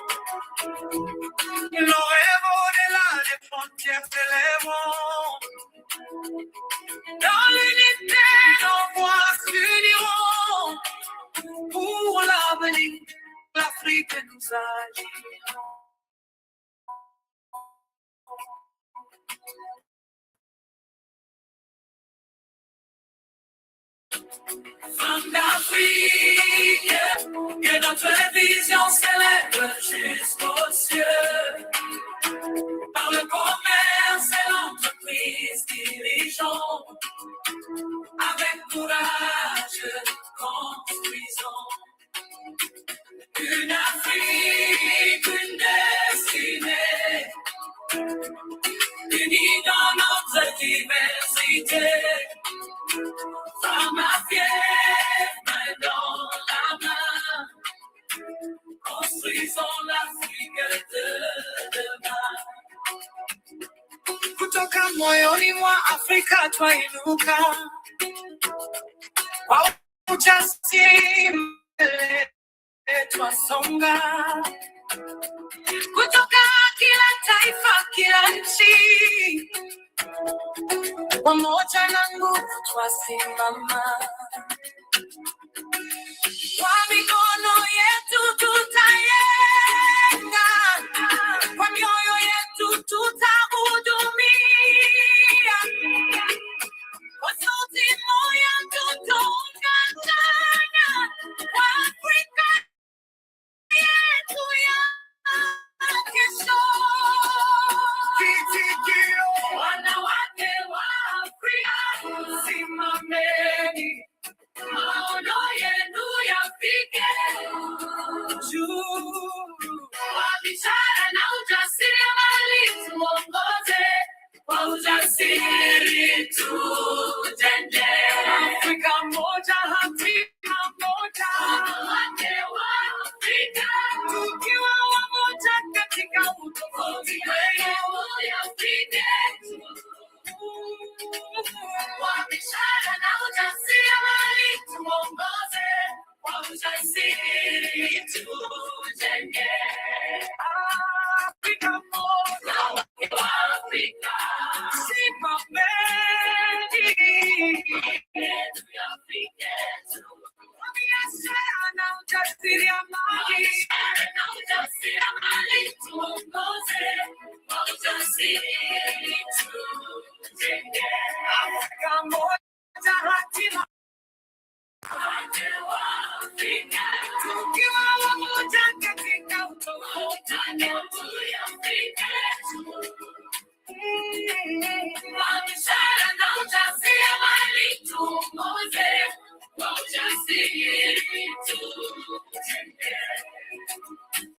Nos rêves au-delà des frontières s'élèveront. Dans l'unité, nos voix s'uniront. Pour l'avenir, l'Afrique nous agirons. Femme d'Afrique, que notre vision s'élève jusqu'aux cieux. Par le commerce et l'entreprise dirigeons. Avec courage, construisons. Une Afrique, une destinée. Unis dans notre diversité. From AfYEF, main dans la main, construisons l'Afrique de demain. Kutoka moyoni mwa Afrika twainuka, kwa ujasiri mbele twasonga. Kutoka kila taifa, kila nchi, pamoja na nguvu twasimama. Kwa mikono yetu tutayenga, kwa mioyo yetu tutahudumia. Kwa sauti moja tutaungana, kwa Afrika yetu ya kesho. Kitikio, wanawake wa Afrika, simameni. Maono yenu yafike juu. Kwa biashara na ujasiriamali tuongoze, kwa ujasiri tujenge. Afrika moja, Afrika moja. Wanawake wa Afrika, tukiwa wamoja katika utofauti wetu yafike juu. Kwa biashara na ujasiriamali tuongoze, kwa ujasiri tujenge.